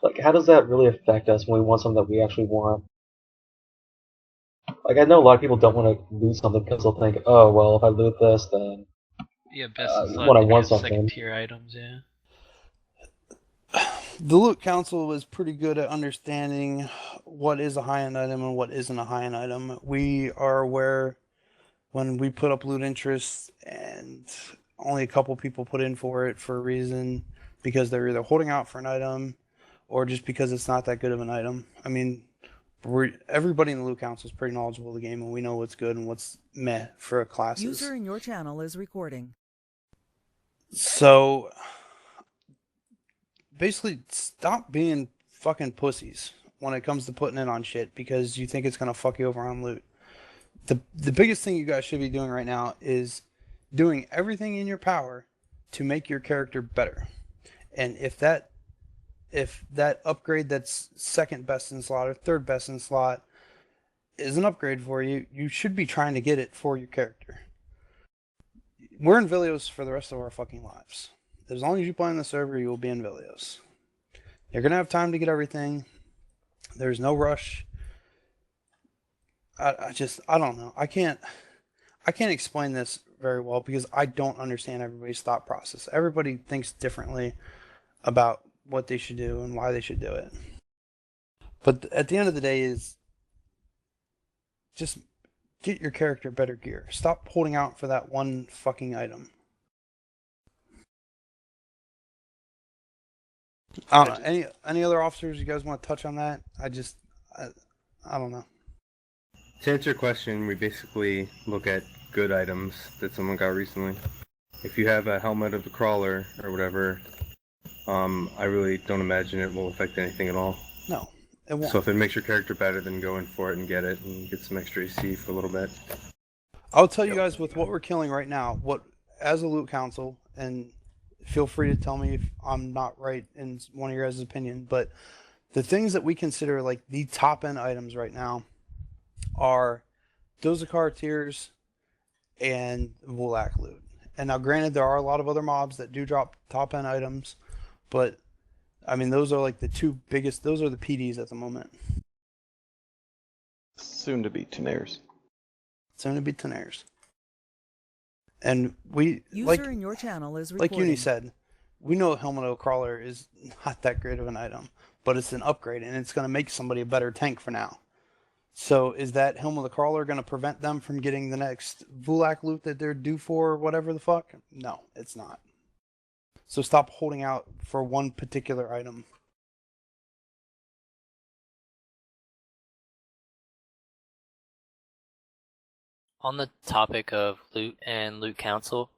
Like, how does that really affect us when we want something that we actually want? Like, I know a lot of people don't want to loot something because they'll think, oh, well, if I loot this, then Yeah, best in slot when I can want get something. second tier items, yeah. The Loot Council is pretty good at understanding what is a high-end item and what isn't a high-end item. We are aware when we put up loot interests and only a couple people put in for it for a reason because they're either holding out for an item or just because it's not that good of an item. I mean, everybody in the Loot Council is pretty knowledgeable of the game, and we know what's good and what's meh for a classes. User in your channel is recording. So basically, stop being fucking pussies when it comes to putting it on shit because you think it's gonna fuck you over on loot. The biggest thing you guys should be doing right now is doing everything in your power to make your character better. And if that upgrade that's second best in slot or third best in slot is an upgrade for you, you should be trying to get it for your character. We're in Vilios for the rest of our fucking lives. As long as you play on the server, you will be in Vilios. You're going to have time to get everything. There's no rush. I don't know. I can't explain this very well because I don't understand everybody's thought process. Everybody thinks differently about what they should do and why they should do it. But at the end of the day is just get your character better gear. Stop holding out for that one fucking item. I don't know. Any other officers you guys want to touch on that? I don't know. To answer your question, we basically look at good items that someone got recently. If you have a helmet of the crawler or whatever, I really don't imagine it will affect anything at all. No, it won't. So if it makes your character better, then go in for it and get it and get some extra AC for a little bit. I'll tell you guys with what we're killing right now, as a Loot Council, and feel free to tell me if I'm not right in one of your guys' opinion, but the things that we consider like the top end items right now are Dozakar tiers and Volak loot. And now granted there are a lot of other mobs that do drop top end items, but I mean those are like the two biggest, those are the PDs at the moment. Soon to be Tenares. Soon to be Tenares. And we User in your channel is recording. like Uni said, we know Helmet of a Crawler is not that great of an item, but it's an upgrade and it's going to make somebody a better tank for now. So is that Helmet of the Crawler going to prevent them from getting the next Vulak loot that they're due for or whatever the fuck? No, it's not. So stop holding out for one particular item. On the topic of loot and loot council,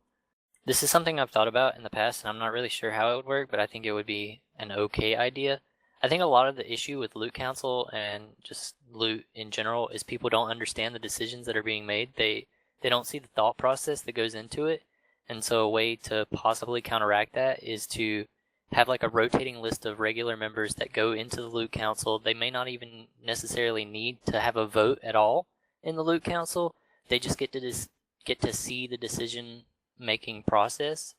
this is something I've thought about in the past, and I'm not really sure how it would work, but I think it would be an okay idea. I think a lot of the issue with loot council and just loot in general is people don't understand the decisions that are being made. They don't see the thought process that goes into it, and so a way to possibly counteract that is to have like a rotating list of regular members that go into the loot council. They may not even necessarily need to have a vote at all in the loot council. They just get to see the decision making process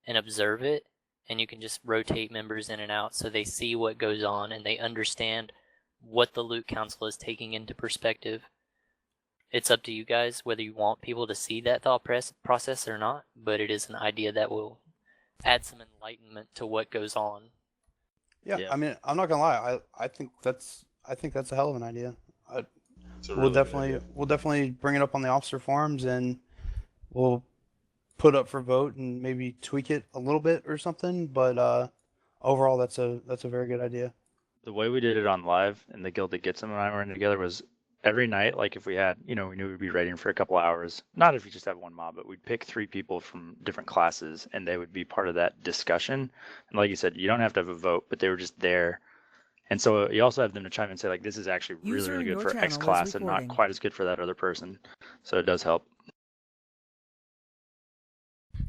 and observe it, and you can just rotate members in and out so they see what goes on and they understand what the loot council is taking into perspective. It's up to you guys whether you want people to see that thought process or not, but it is an idea that will add some enlightenment to what goes on. Yeah, I mean, I'm not gonna lie. I think that's a hell of an idea. We'll definitely bring it up on the officer forums, and we'll put up for vote and maybe tweak it a little bit or something. But overall, that's a very good idea. The way we did it on live in the guild that Gets Them and I were in together was every night. Like if we had, we knew we'd be raiding for a couple hours. Not if we just have one mob, but we'd pick 3 people from different classes, and they would be part of that discussion. And like you said, you don't have to have a vote, but they were just there. And so you also have them to chime in and say, like, this is actually really, really good for X class and not quite as good for that other person. So it does help.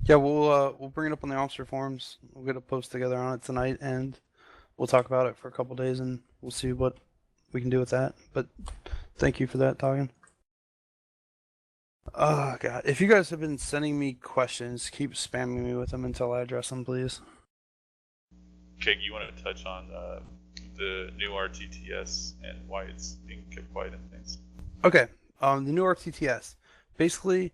Yeah, we'll bring it up on the officer forums. We'll get a post together on it tonight, and we'll talk about it for a couple days, and we'll see what we can do with that. But thank you for that, Toggin. Oh, God. If you guys have been sending me questions, keep spamming me with them until I address them, please. Kig, you want to touch on the new RTTS and why it's being kept quiet and things? Okay. The new RTTS. Basically,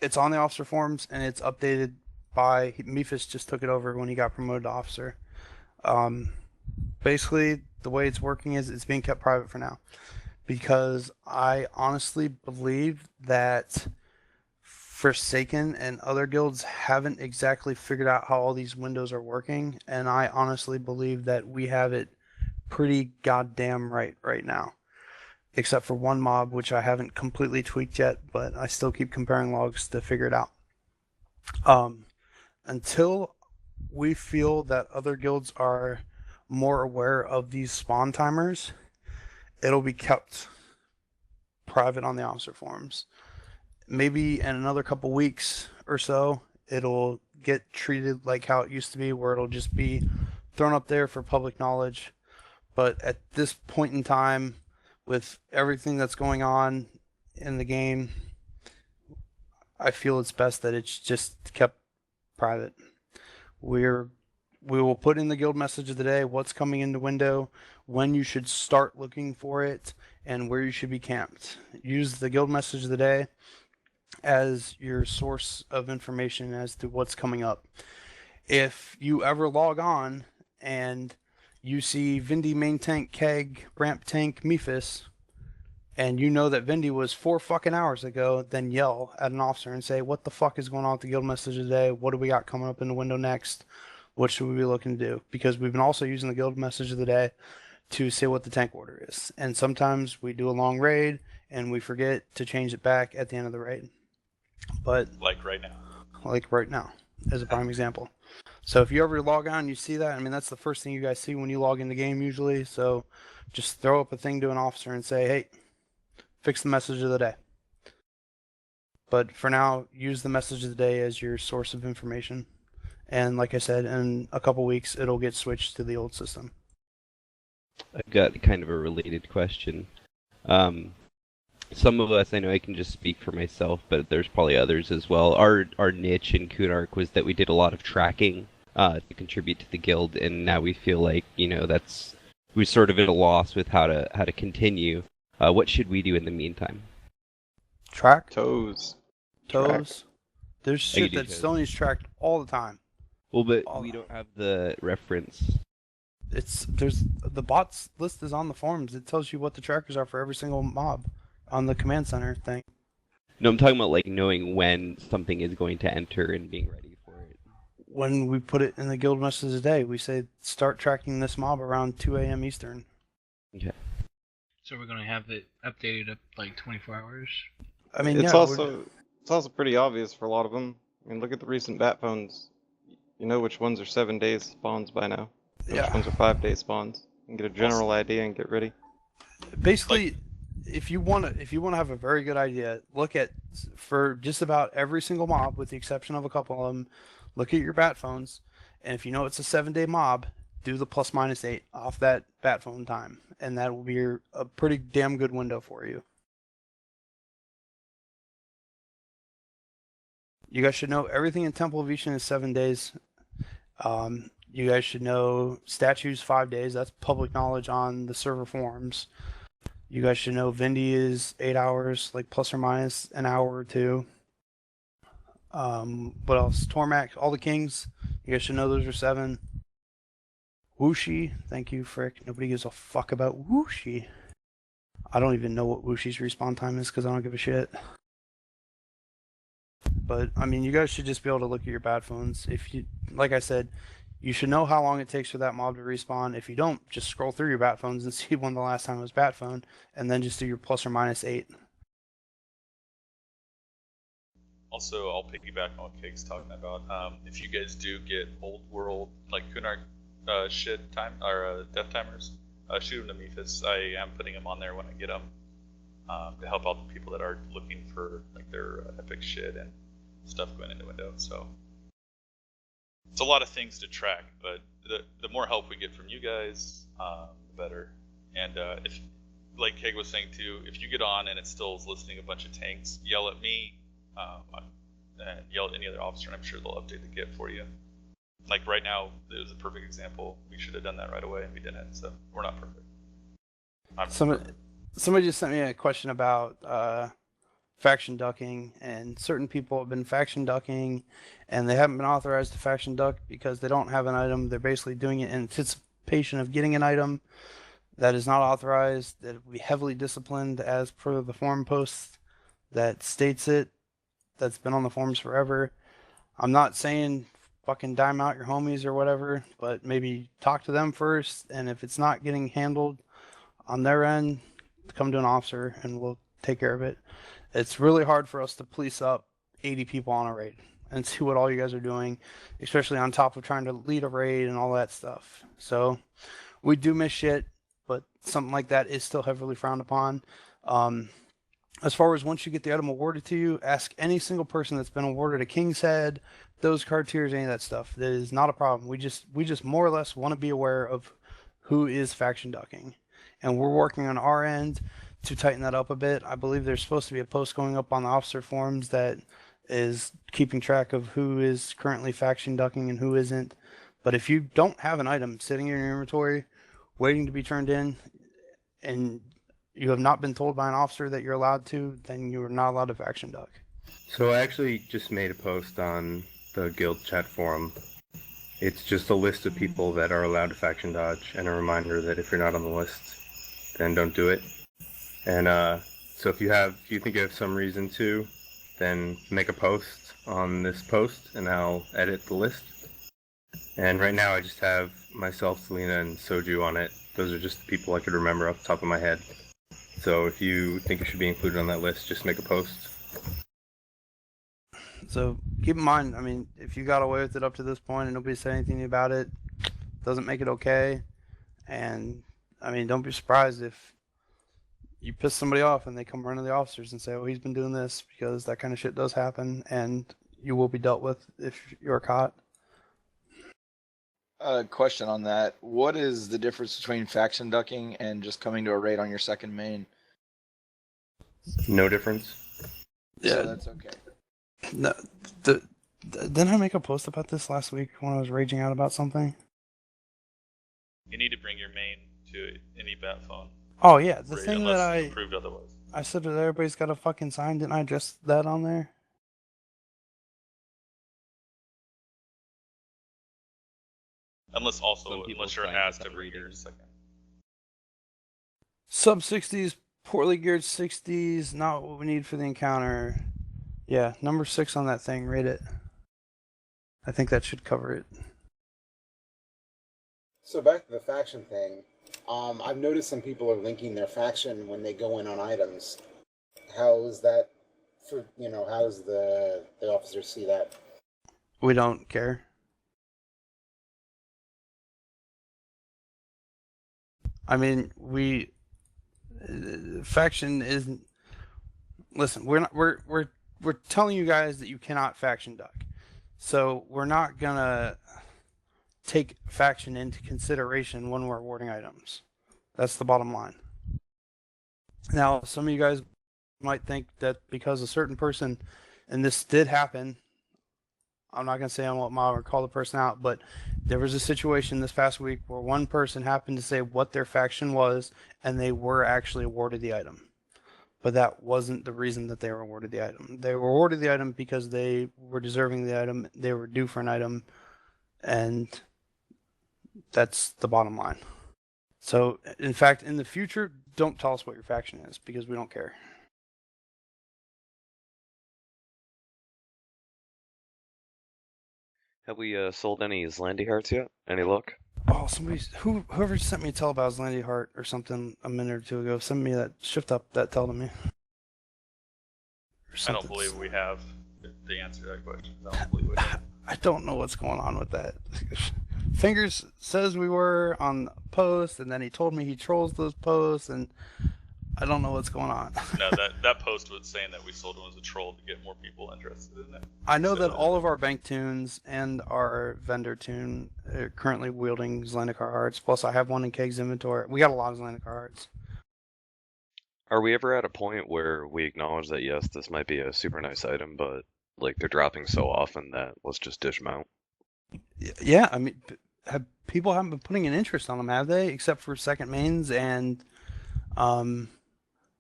it's on the officer forums, and it's updated by Mephis. Just took it over when he got promoted to officer. Basically, the way it's working is it's being kept private for now, because I honestly believe that Forsaken and other guilds haven't exactly figured out how all these windows are working, and I honestly believe that we have it pretty goddamn right now. Except for one mob, which I haven't completely tweaked yet, but I still keep comparing logs to figure it out. Until we feel that other guilds are more aware of these spawn timers, it'll be kept private on the officer forums. Maybe in another couple weeks or so, it'll get treated like how it used to be, where it'll just be thrown up there for public knowledge. But at this point in time, with everything that's going on in the game, I feel it's best that it's just kept private. We will put in the guild message of the day, what's coming in the window, when you should start looking for it, and where you should be camped. Use the guild message of the day as your source of information as to what's coming up. If you ever log on and you see Vindy main tank, Keg, ramp tank, Mephis, and you know that Vindy was 4 fucking hours ago, then yell at an officer and say, what the fuck is going on with the guild message today? What do we got coming up in the window next? What should we be looking to do? Because we've been also using the guild message of the day to say what the tank order is. And sometimes we do a long raid and we forget to change it back at the end of the raid. But like right now, as a prime example. So if you ever log on and you see that, I mean, that's the first thing you guys see when you log in the game usually. So just throw up a thing to an officer and say, hey, fix the message of the day. But for now, use the message of the day as your source of information. And like I said, in a couple weeks, it'll get switched to the old system. I've got kind of a related question. Some of us, I know I can just speak for myself, but there's probably others as well. Our niche in Kunark was that we did a lot of tracking to contribute to the guild, and now we feel like, we're sort of at a loss with how to continue. What should we do in the meantime? Track? Toes. Toes. There's shit that still needs tracked all the time. Well, but we don't have the reference. There's the bots list is on the forums. It tells you what the trackers are for every single mob on the command center thing. No, I'm talking about like knowing when something is going to enter and being ready for it. When we put it in the guild message today, we say start tracking this mob around 2 a.m. Eastern. Okay. So we're gonna have it updated up like 24 hours. I mean, it's also pretty obvious for a lot of them. I mean, look at the recent bat phones. You know which ones are 7 days spawns by now. Yeah. Which ones are 5 day spawns. You can get a general idea and get ready. Basically, if you want to have a very good idea, look at for just about every single mob, with the exception of a couple of them. Look at your bat phones, and if you know it's a 7-day mob, do the ±8 off that bat phone time, and that will be a pretty damn good window for you. You guys should know everything in Temple of Ishan is 7 days. You guys should know statues 5 days. That's public knowledge on the server forums. You guys should know Vindy is 8 hours, like plus or minus an hour or two. What else? Tormac, all the kings. You guys should know those are 7. Wuxi, thank you, Frick. Nobody gives a fuck about Wuxi. I don't even know what Wushi's respawn time is because I don't give a shit. But I mean, you guys should just be able to look at your bat phones. If you, like I said, you should know how long it takes for that mob to respawn. If you don't, just scroll through your bat phones and see when the last time it was bat phone, and then just do your ±8. Also, I'll piggyback on what Kake's talking about. If you guys do get old world, like Kunark shit time, or death timers, shoot them to Mephis. I am putting them on there when I get them, to help out the people that are looking for like their epic shit and stuff going in the window. So it's a lot of things to track, but the more help we get from you guys, the better. And if, like Keg was saying too, if you get on and it still is listing a bunch of tanks, yell at me, and yell at any other officer, and I'm sure they'll update the GIF for you. Like right now, it was a perfect example. We should have done that right away, and we didn't. So we're not perfect. Somebody just sent me a question about faction ducking, and certain people have been faction ducking, and they haven't been authorized to faction duck because they don't have an item. They're basically doing it in anticipation of getting an item that is not authorized, that will be heavily disciplined as per the forum post that states it, that's been on the forums forever. I'm not saying fucking dime out your homies or whatever, but maybe talk to them first, and if it's not getting handled on their end, come to an officer and we'll take care of it. It's really hard for us to police up 80 people on a raid and see what all you guys are doing, especially on top of trying to lead a raid and all that stuff. So we do miss shit, but something like that is still heavily frowned upon. As far as once you get the item awarded to you, ask any single person that's been awarded a King's Head, those card tiers, any of that stuff. That is not a problem. We just more or less want to be aware of who is faction ducking, and we're working on our end to tighten that up a bit. I believe there's supposed to be a post going up on the officer forums that is keeping track of who is currently faction ducking and who isn't. But if you don't have an item sitting in your inventory waiting to be turned in, and you have not been told by an officer that you're allowed to, then you are not allowed to faction duck. So I actually just made a post on the guild chat forum. It's just a list of people that are allowed to faction dodge, and a reminder that if you're not on the list, then don't do it. And so if you think you have some reason to, then make a post on this post, and I'll edit the list. And right now I just have myself, Selena, and Soju on it. Those are just the people I could remember off the top of my head. So if you think it should be included on that list, just make a post. So keep in mind, I mean, if you got away with it up to this point and nobody said anything about it, doesn't make it okay. And I mean, don't be surprised if you piss somebody off and they come running to the officers and say, oh, he's been doing this, because that kind of shit does happen, and you will be dealt with if you're caught. Question on that. What is the difference between faction ducking and just coming to a raid on your second main? No difference. Yeah. So that's okay. No, didn't I make a post about this last week when I was raging out about something? You need to bring your main to any bat phone. Oh yeah, the raid, thing unless that approved otherwise. I said that everybody's got a fucking sign. Didn't I adjust that on there? Unless people you're find asked without every year reading. second. Sub 60s, poorly geared 60s, not what we need for the encounter. Yeah, number 6 on that thing, rate it. I think that should cover it. So back to the faction thing. I've noticed some people are linking their faction when they go in on items. How is that for, how does the officers see that? We don't care. I mean, faction isn't. Listen, we're telling you guys that you cannot faction duck, so we're not gonna take faction into consideration when we're awarding items. That's the bottom line. Now, some of you guys might think that because a certain person, and this did happen, I'm not going to say on what mob or call the person out, but there was a situation this past week where one person happened to say what their faction was, and they were actually awarded the item. But that wasn't the reason that they were awarded the item. They were awarded the item because they were deserving the item, they were due for an item, and that's the bottom line. So, in fact, in the future, don't tell us what your faction is, because we don't care. Have we sold any Islandy hearts yet? Any luck? Oh, whoever sent me a tell about Islandy Heart or something a minute or two ago, send me that, shift up that tell to me. I don't believe we have the answer to that question. I don't believe we have. I don't know what's going on with that. Fingers says we were on post, and then he told me he trolls those posts, and I don't know what's going on. No, that post was saying that we sold one as a troll to get more people interested in it. I know that all of our bank tunes and our vendor tune are currently wielding Zendikar hearts. Plus, I have one in Keg's inventory. We got a lot of Zendikar hearts. Are we ever at a point where we acknowledge that yes, this might be a super nice item, but like they're dropping so often that let's just dish them out? Yeah, I mean, people haven't been putting an interest on them, have they? Except for second mains and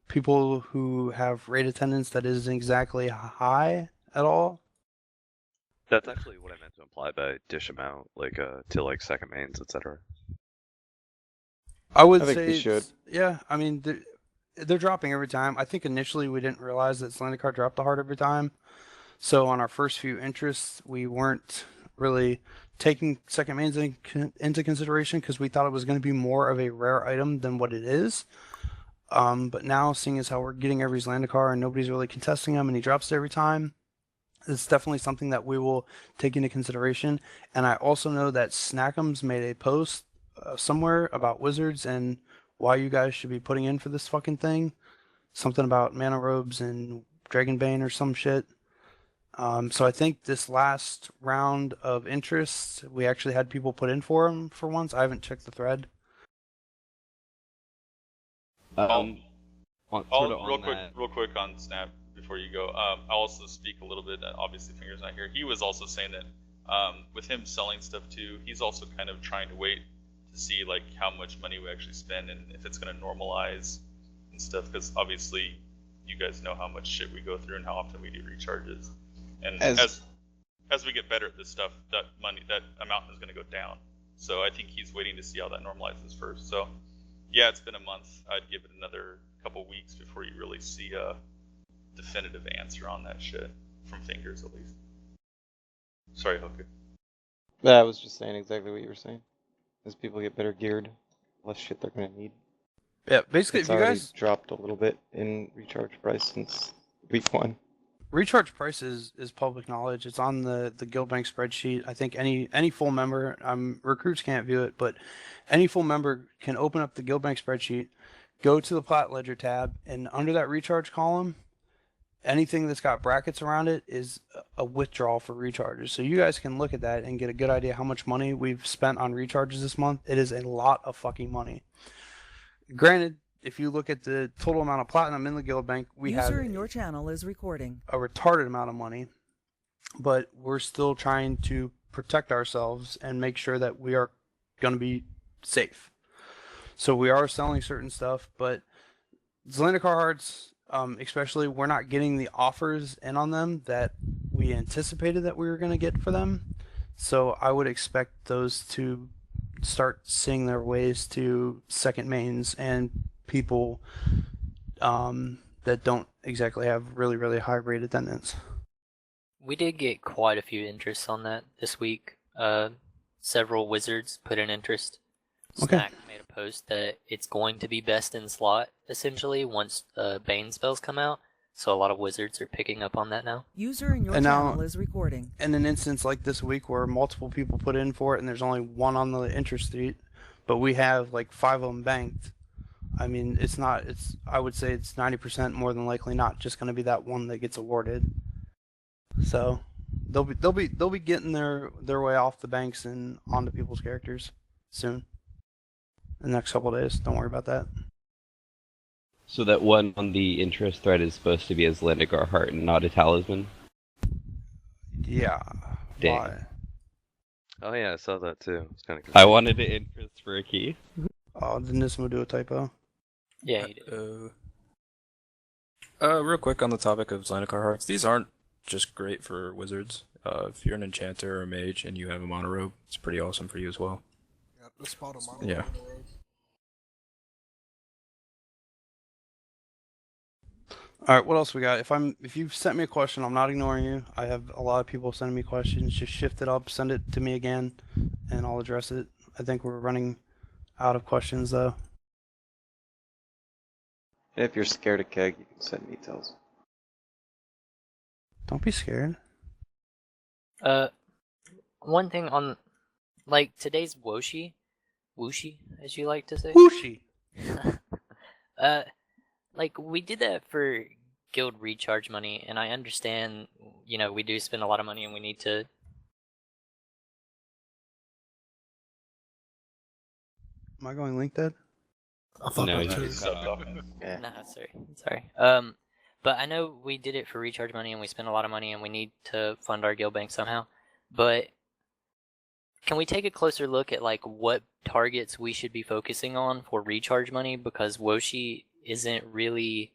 people who have raid attendance that isn't exactly high at all. That's actually what I meant to imply by dish them out, like to like second mains, etc. I would I think say we should. Yeah, I mean they're dropping every time. I think initially we didn't realize that Zendikar dropped the heart every time. So on our first few interests, we weren't really taking second mains into consideration because we thought it was going to be more of a rare item than what it is. But now, seeing as how we're getting every Zendikar and nobody's really contesting him and he drops it every time, it's definitely something that we will take into consideration. And I also know that Snackums made a post somewhere about wizards and why you guys should be putting in for this fucking thing. Something about mana robes and Dragonbane or some shit. So I think this last round of interest, we actually had people put in for them for once. I haven't checked the thread. Real quick on Snap before you go. I'll also speak a little bit. Obviously, Finger's not here. He was also saying that with him selling stuff too, he's also kind of trying to wait to see like how much money we actually spend and if it's going to normalize and stuff. Because obviously, you guys know how much shit we go through and how often we do recharges. And as we get better at this stuff, that amount is going to go down. So I think he's waiting to see how that normalizes first. So. Yeah, it's been a month. I'd give it another couple weeks before you really see a definitive answer on that shit. From Fingers, at least. Sorry, Hooker. Yeah, I was just saying exactly what you were saying. As people get better geared, less shit they're gonna need. Yeah, basically, it's if you already guys dropped a little bit in recharge price since week 1. Recharge price is public knowledge. It's on the Guildbank spreadsheet. I think any full member, recruits can't view it, but any full member can open up the Guildbank spreadsheet, go to the Plat Ledger tab, and under that recharge column, anything that's got brackets around it is a withdrawal for recharges. So you guys can look at that and get a good idea how much money we've spent on recharges this month. It is a lot of fucking money. Granted, if you look at the total amount of platinum in the Guildbank, we have User in your channel is recording. a retarded amount of money, but we're still trying to protect ourselves and make sure that we are going to be safe. So we are selling certain stuff, but Zendikar hearts, especially, we're not getting the offers in on them that we anticipated that we were going to get for them. So I would expect those to start seeing their ways to second mains and people that don't exactly have really high rate attendance. We did get quite a few interests on that this week. Several wizards put in interest. Okay. Snack made a post that it's going to be best in slot, essentially, once Bane spells come out. So a lot of wizards are picking up on that now. User in your And now- channel is recording. In an instance like this week where multiple people put in for it and there's only one on the interest sheet, but we have like 5 of them banked. I mean, I would say it's 90% more than likely not just going to be that one that gets awarded. So they'll be getting their way off the banks and onto people's characters soon. In the next couple of days. Don't worry about that. So that one on the interest thread is supposed to be a Zendikar heart and not a talisman? Yeah. Dang. Why? Oh yeah, I saw that too. It's kind of. I wanted an interest for a key. Oh, did Nismo do a typo? Yeah, he did. Real quick on the topic of Zendikar hearts, these aren't just great for wizards. If you're an enchanter or a mage and you have a mono robe, it's pretty awesome for you as well. Yeah, the spot on my Yeah. All right, what else we got? If you've sent me a question, I'm not ignoring you. I have a lot of people sending me questions. Just shift it up, send it to me again, and I'll address it. I think we're running out of questions though. If you're scared of Keg, you can send me details. Don't be scared. One thing on, like, today's Woshi, as you like to say. Whooshy. Like, we did that for guild recharge money, and I understand, you know, we do spend a lot of money and we need to... Am I going link dead? No, Nah, sorry. But I know we did it for recharge money and we spend a lot of money and we need to fund our guild bank somehow. But can we take a closer look at like what targets we should be focusing on for recharge money? Because Woshi isn't really,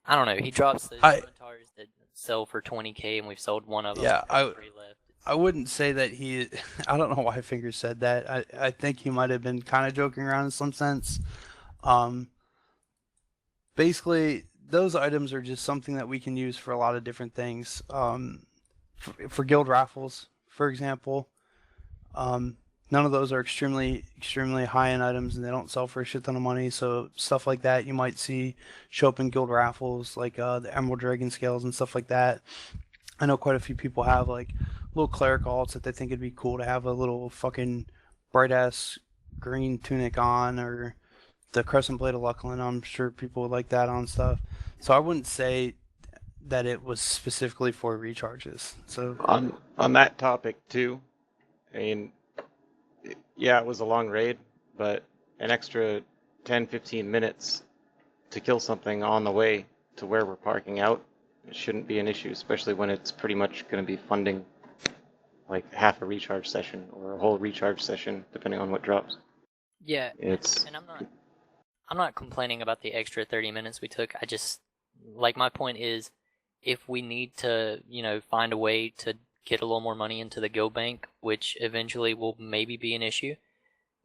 I don't know. He drops those scimitars that sell for 20k and we've sold one of them. Yeah, left. I wouldn't say that he. I don't know why Fingers said that. I think he might have been kind of joking around in some sense. Basically, those items are just something that we can use for a lot of different things. For guild raffles, for example, none of those are extremely high-end items, and they don't sell for a shit ton of money. So stuff like that you might see show up in guild raffles, like the Emerald Dragon scales and stuff like that. I know quite a few people have like little cleric alts that they think it'd be cool to have a little fucking bright-ass green tunic on, or the Crescent Blade of Lucklin. I'm sure people would like that on stuff. So I wouldn't say that it was specifically for recharges. So on that topic too, I mean, yeah, it was a long raid, but an extra 10-15 minutes to kill something on the way to where we're parking out, it shouldn't be an issue, especially when it's pretty much going to be funding like half a recharge session or a whole recharge session, depending on what drops. Yeah, It's and I'm not complaining about the extra 30 minutes we took. I just, like, my point is, if we need to, you know, find a way to get a little more money into the guild bank, which eventually will maybe be an issue,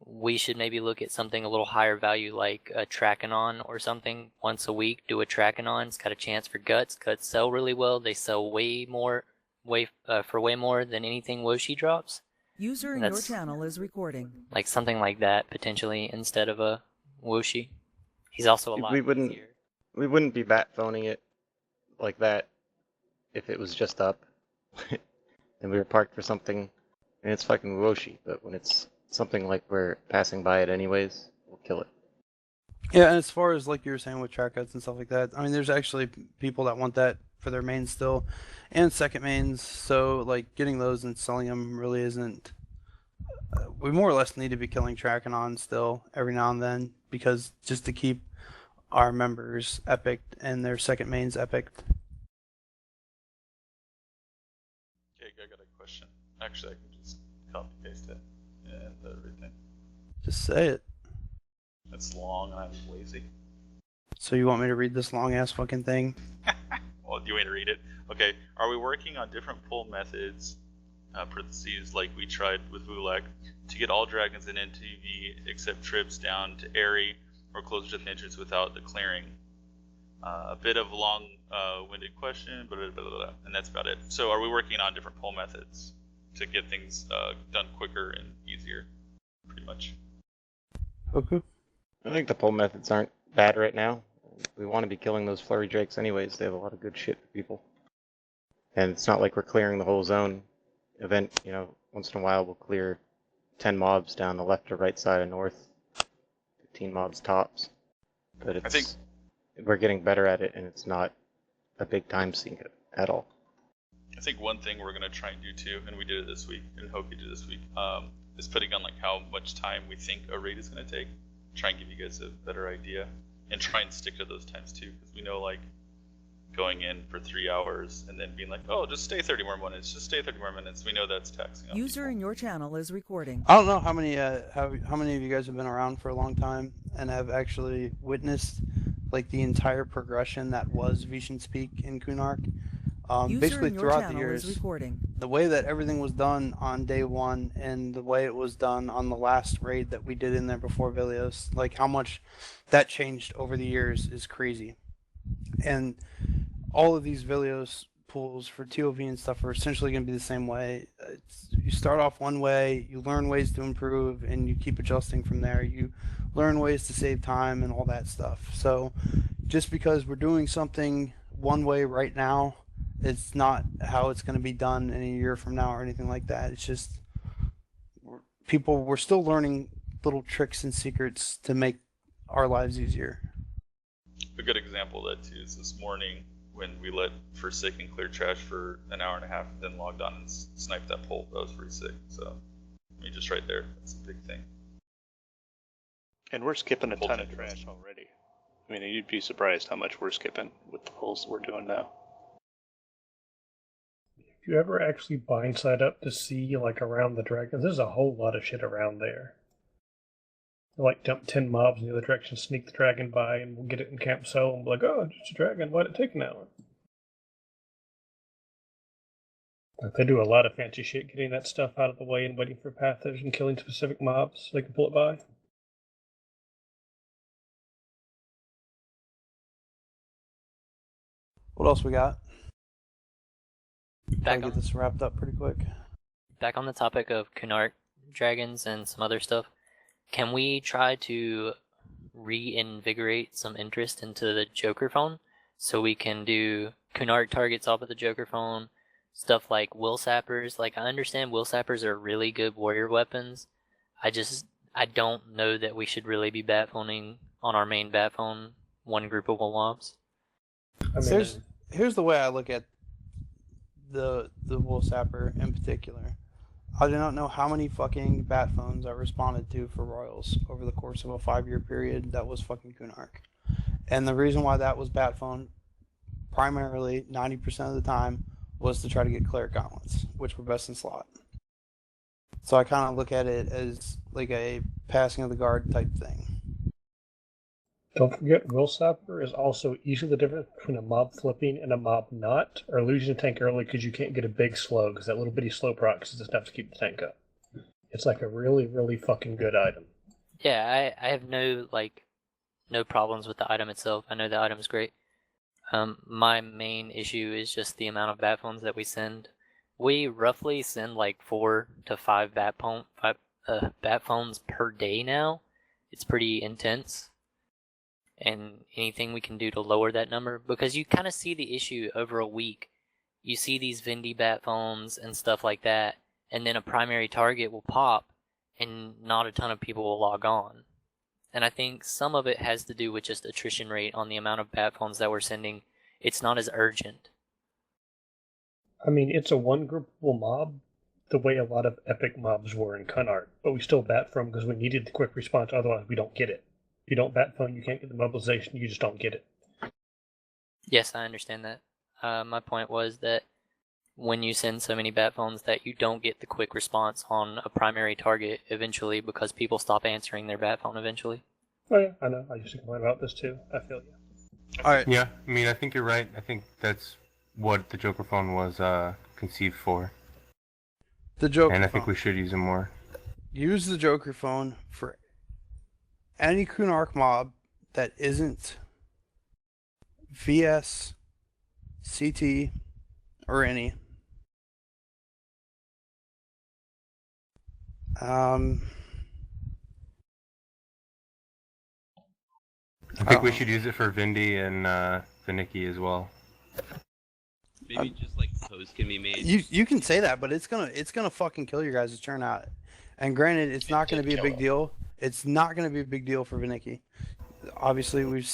we should maybe look at something a little higher value, like a Trachanon or something. Once a week, do a Trachanon. It's got a chance for guts. Guts sell really well. They sell for way more than anything Woshi drops. User in your channel is recording. Like something like that, potentially, instead of a Woshi. He's also a lot easier. We wouldn't be bat phoning it like that if it was just up and we were parked for something and it's fucking Woshi, but when it's something like we're passing by it anyways, we'll kill it. yeah, and as far as like you were saying with track cuts and stuff like that, I mean, there's actually people that want that for their mains still, and second mains. So like getting those and selling them really isn't. We more or less need to be killing Trachanon still every now and then, because just to keep our members epic and their second mains epic. Okay, I got a question. Actually, I can just copy paste it and everything. Just say it. It's long and I'm lazy. So you want me to read this long ass fucking thing? Well, do you want me to read it? Okay. Are we working on different pull methods parentheses, like we tried with Vulak, to get all dragons in NTV except trips down to Airy or closer to the entrance without the clearing. A bit of a long-winded question, blah, blah, blah, blah, and that's about it. So are we working on different poll methods to get things done quicker and easier, pretty much? Okay. I think the poll methods aren't bad right now. We want to be killing those flurry drakes anyways. They have a lot of good shit for people. And it's not like we're clearing the whole zone. Event, once in a while we'll clear 10 mobs down the left or right side of north. 15 mobs tops. But we're getting better at it, and it's not a big time sink at all. I think one thing we're going to try and do too, and we did it this week, and Hoki did this week, is putting on like how much time we think a raid is going to take. Try and give you guys a better idea, and try and stick to those times too, because we know like going in for 3 hours and then being like, oh, just stay 30 more minutes, just stay 30 more minutes. We know that's taxing on User in your channel is recording. I don't know how many of you guys have been around for a long time and have actually witnessed like the entire progression that was Vishen's Peak in Kunark. Basically throughout the years, the way that everything was done on day one and the way it was done on the last raid that we did in there before Velios, like how much that changed over the years is crazy. And all of these Velios pools for TOV and stuff are essentially going to be the same way. You start off one way, you learn ways to improve, and you keep adjusting from there. You learn ways to save time and all that stuff. So just because we're doing something one way right now, it's not how it's going to be done in a year from now or anything like that. It's just we're still learning little tricks and secrets to make our lives easier. A good example of that too is this morning when we let Forsaken clear trash for an hour and a half, and then logged on and sniped that pole. That was pretty sick. So, I mean, just right there, that's a big thing. And we're skipping a ton of trash already. I mean, you'd be surprised how much we're skipping with the polls we're doing now. If you ever actually blindside up to see, like, around the dragons, there's a whole lot of shit around there. They'll, like, dump 10 mobs in the other direction, sneak the dragon by, and we'll get it in Camp Cell, and be like, oh, it's a dragon, why'd it take an hour? Like, they do a lot of fancy shit getting that stuff out of the way and waiting for pathos and killing specific mobs so they can pull it by. What else we got? Back get this wrapped up pretty quick. Back on the topic of Kunark dragons and some other stuff, can we try to reinvigorate some interest into the Joker phone so we can do Kunark targets off of the Joker phone, stuff like Will Sappers? Like, I understand Will Sappers are really good warrior weapons. I don't know that we should really be bat phoning on our main bat phone one group of will mobs. Here's the way I look at the Wool Sapper in particular. I do not know how many fucking bat phones I responded to for Royals over the course of a 5-year period that was fucking Kunark. And the reason why that was bat phone, primarily 90% of the time, was to try to get cleric gauntlets, which were best in slot. So I kind of look at it as like a passing of the guard type thing. Don't forget, Will Sapper is also usually the difference between a mob flipping and a mob not, or losing a tank early because you can't get a big slow, because that little bitty slow proc is enough to keep the tank up. It's like a really, really fucking good item. Yeah, I have no problems with the item itself. I know the item's great. My main issue is just the amount of bat phones that we send. We roughly send like 4 to 5 bat phones per day now. It's pretty intense. And anything we can do to lower that number, because you kind of see the issue over a week. You see these Vindy bat phones and stuff like that, and then a primary target will pop, and not a ton of people will log on. And I think some of it has to do with just attrition rate on the amount of bat phones that we're sending. It's not as urgent. I mean, it's a one-groupable mob, the way a lot of epic mobs were in Kunark, but we still bat from because we needed the quick response, otherwise we don't get it. If you don't bat phone, you can't get the mobilization, you just don't get it. Yes, I understand that. My point was that when you send so many bat phones that you don't get the quick response on a primary target eventually because people stop answering their bat phone eventually. Oh yeah, I know. I used to complain about this too. I feel you. All right. Yeah, I mean, I think you're right. I think that's what the Joker phone was conceived for. The Joker and I phone. think we should use them more. Use the Joker phone for any Kunark mob that isn't VS, CT, or any. I think we should use it for Vindy and Finnicky as well. Maybe just like posts can be made. You can say that, but it's gonna fucking kill your guys' turnout. And granted, it's not gonna be a big deal. It's not gonna be a big deal for Vinicki. Obviously, we've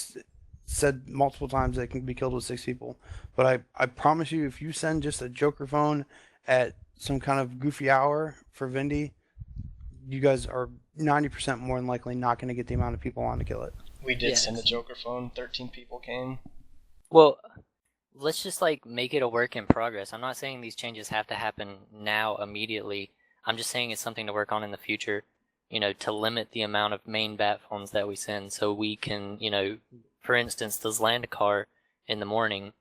said multiple times that it can be killed with 6 people. But I promise you, if you send just a Joker phone at some kind of goofy hour for Vindy, you guys are 90% more than likely not going to get the amount of people on to kill it. We did send a Joker phone. 13 people came. Well, let's just like make it a work in progress. I'm not saying these changes have to happen now immediately. I'm just saying it's something to work on in the future, you know, to limit the amount of main bat phones that we send so we can, you know, for instance, the Zlandikar in the morning,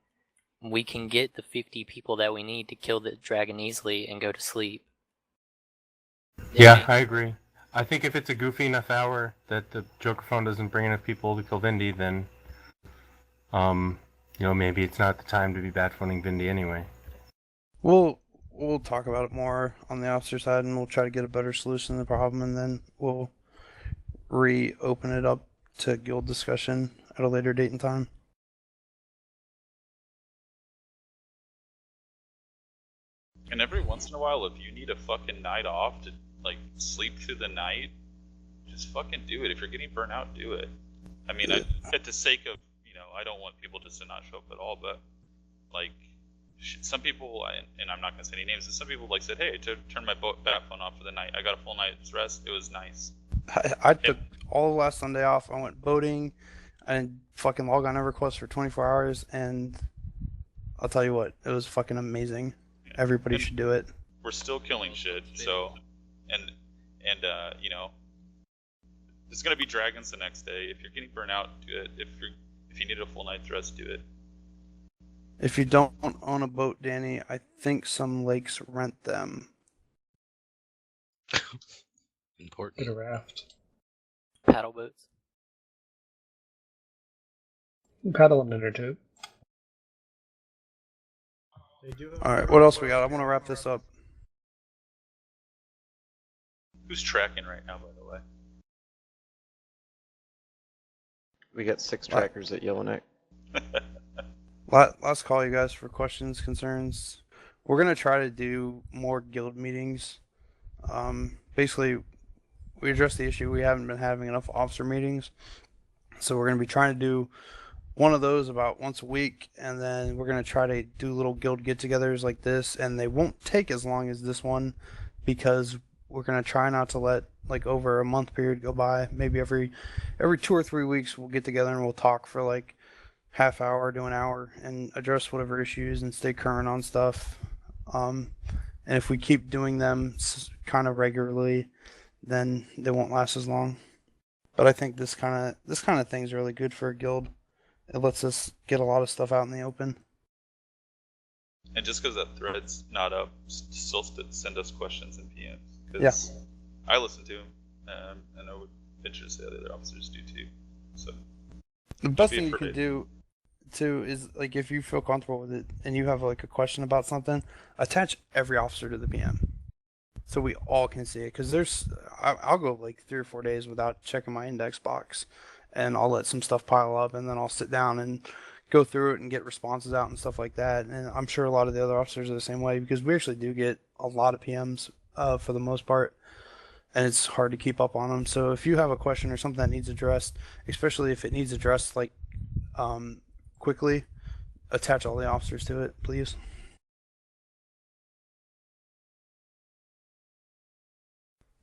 we can get the 50 people that we need to kill the dragon easily and go to sleep. Yeah, I agree. I think if it's a goofy enough hour that the Joker phone doesn't bring enough people to kill Vindy, then, you know, maybe it's not the time to be bat phoning Vindy anyway. We'll talk about it more on the officer side, and we'll try to get a better solution to the problem, and then we'll reopen it up to guild discussion at a later date and time. And every once in a while, if you need a fucking night off to like sleep through the night, just fucking do it. If you're getting burnt out, do it. I mean, at the sake of, you know, I don't want people just to not show up at all, but like some people, and I'm not gonna say any names, but some people like said, hey, to turn my bat phone off for the night. I got a full night's rest. It was nice. I took all of last Sunday off. I went boating. I didn't fucking log on EverQuest for 24 hours, and I'll tell you what, it was fucking amazing. Everybody should do it. We're still killing shit, so and you know, there's gonna be dragons the next day. If you're getting burnt out, do it. If you need a full night's rest, do it. If you don't own a boat, Danny, I think some lakes rent them. Get a raft. Paddle boats. Paddle in it or two. Alright, what else we got? I want to wrap this up. Who's tracking right now, by the way? We got 6 trackers at Yellowneck. Last call, you guys, for questions, concerns. We're going to try to do more guild meetings. Basically, we addressed the issue. We haven't been having enough officer meetings. So we're going to be trying to do one of those about once a week, and then we're going to try to do little guild get-togethers like this, and they won't take as long as this one because we're going to try not to let like over a month period go by. Maybe every 2 or 3 weeks we'll get together and we'll talk for like half hour to an hour and address whatever issues and stay current on stuff. And if we keep doing them kind of regularly, then they won't last as long. But I think this kind of thing is really good for a guild. It lets us get a lot of stuff out in the open. And just because that thread's not up, still send us questions and PMs. Because I listen to them, and I would venture to say the other officers do too. So the best thing you can do too is, like, if you feel comfortable with it and you have like a question about something, attach every officer to the PM so we all can see it. Because I'll go like 3 or 4 days without checking my index box, and I'll let some stuff pile up, and then I'll sit down and go through it and get responses out and stuff like that. And I'm sure a lot of the other officers are the same way, because we actually do get a lot of PMs for the most part, and it's hard to keep up on them. So if you have a question or something that needs addressed, especially if it needs addressed like quickly, attach all the officers to it, please.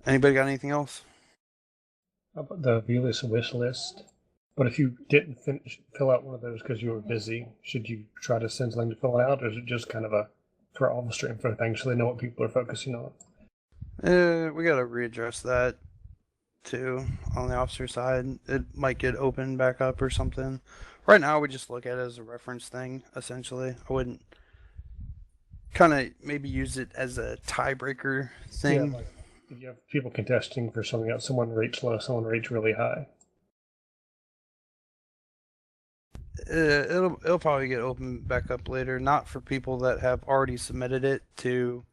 Anybody got anything else? How about the Velus wish list? But if you didn't fill out one of those because you were busy, should you try to send something to fill it out, or is it just kind of a for officer info thing so they know what people are focusing on? We gotta readdress that too on the officer side. It might get opened back up or something. Right now we just look at it as a reference thing, essentially. I wouldn't kind of maybe use it as a tiebreaker thing. Yeah, like if you have people contesting for something else, someone rates low, someone rates really high. It'll probably get opened back up later, not for people that have already submitted it to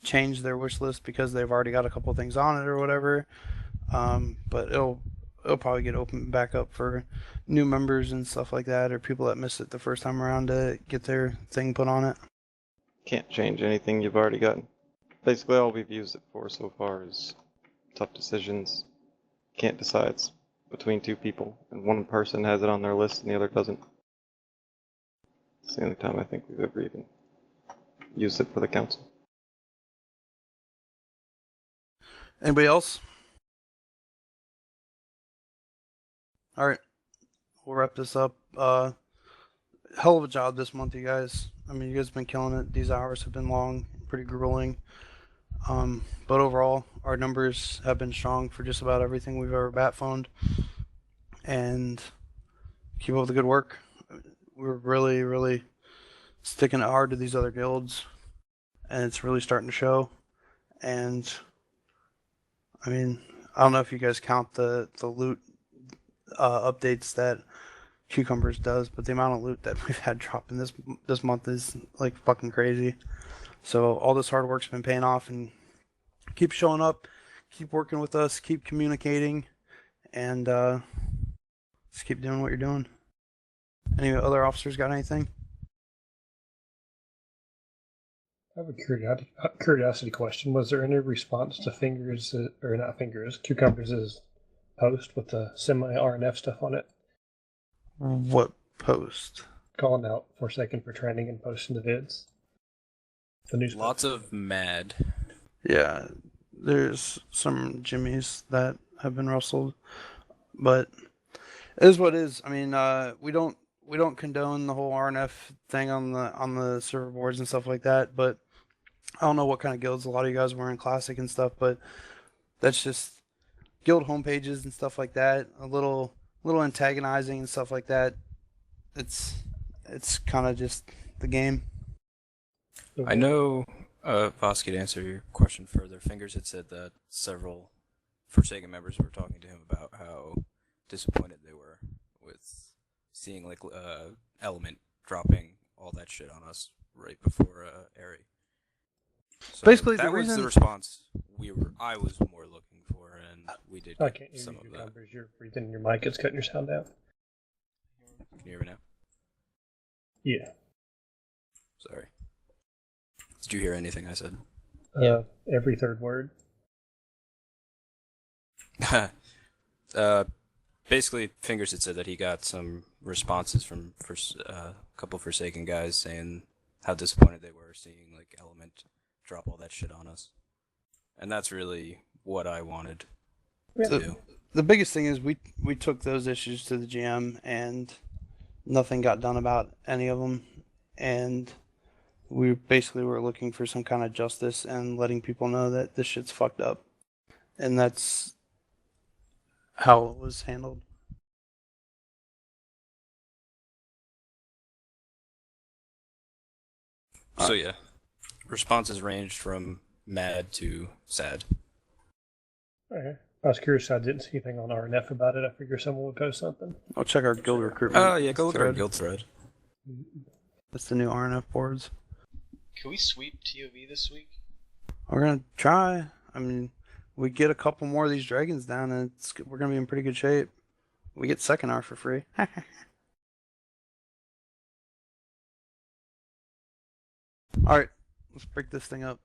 change their wish list because they've already got a couple things on it or whatever. But it'll probably get opened back up for new members and stuff like that, or people that missed it the first time around to get their thing put on it. Can't change anything you've already gotten. Basically, all we've used it for so far is tough decisions. Can't decide it's between two people, and one person has it on their list and the other doesn't. It's the only time I think we've ever even used it for the council. Anybody else? All right, we'll wrap this up. Hell of a job this month, you guys. I mean, you guys have been killing it. These hours have been long, pretty grueling. But overall, our numbers have been strong for just about everything we've ever bat phoned. And keep up the good work. We're really, really sticking it hard to these other guilds, and it's really starting to show. And I mean, I don't know if you guys count the loot updates that Cucumbers does, but the amount of loot that we've had dropping this month is like fucking crazy. So all this hard work's been paying off, and keep showing up, keep working with us, keep communicating, and just keep doing what you're doing. Any other officers got anything? I have a curiosity question. Was there any response to Cucumbers' post with the semi-RNF stuff on it? What post? Calling out Forsaken for training and posting the vids. The news. Lots of mad. Yeah, there's some Jimmies that have been rustled, but it is what it is. I mean, we don't condone the whole RNF thing on the server boards and stuff like that, but I don't know what kind of guilds a lot of you guys were in Classic and stuff, but that's just guild homepages and stuff like that. A little antagonizing and stuff like that. It's kind of just the game. I know, Vosky, to answer your question further, Fingers had said that several Forsaken members were talking to him about how disappointed they were with seeing like Element dropping all that shit on us right before Airy. So basically, that the was reason the response I was more looking for, and we did I get can't hear some you, of that. Cucumbers. You're breathing in your mic. It's cutting your sound out. Can you hear me now? Yeah. Sorry. Did you hear anything I said? Every third word. Basically, Fingers had said that he got some responses from a couple Forsaken guys saying how disappointed they were seeing like Element drop all that shit on us, and that's really what I wanted to do. The biggest thing is we took those issues to the GM, and nothing got done about any of them, and we basically were looking for some kind of justice and letting people know that this shit's fucked up, and that's how it was handled. So yeah, responses ranged from mad to sad. Okay. I was curious. I didn't see anything on RNF about it. I figure someone would post something. I'll check our guild recruitment. Oh yeah, go look at our thread. guild thread. That's the new RNF boards. Can we sweep TOV this week? We're gonna try. I mean, we get a couple more of these dragons down, and we're gonna be in pretty good shape. We get second hour for free. All right, let's break this thing up.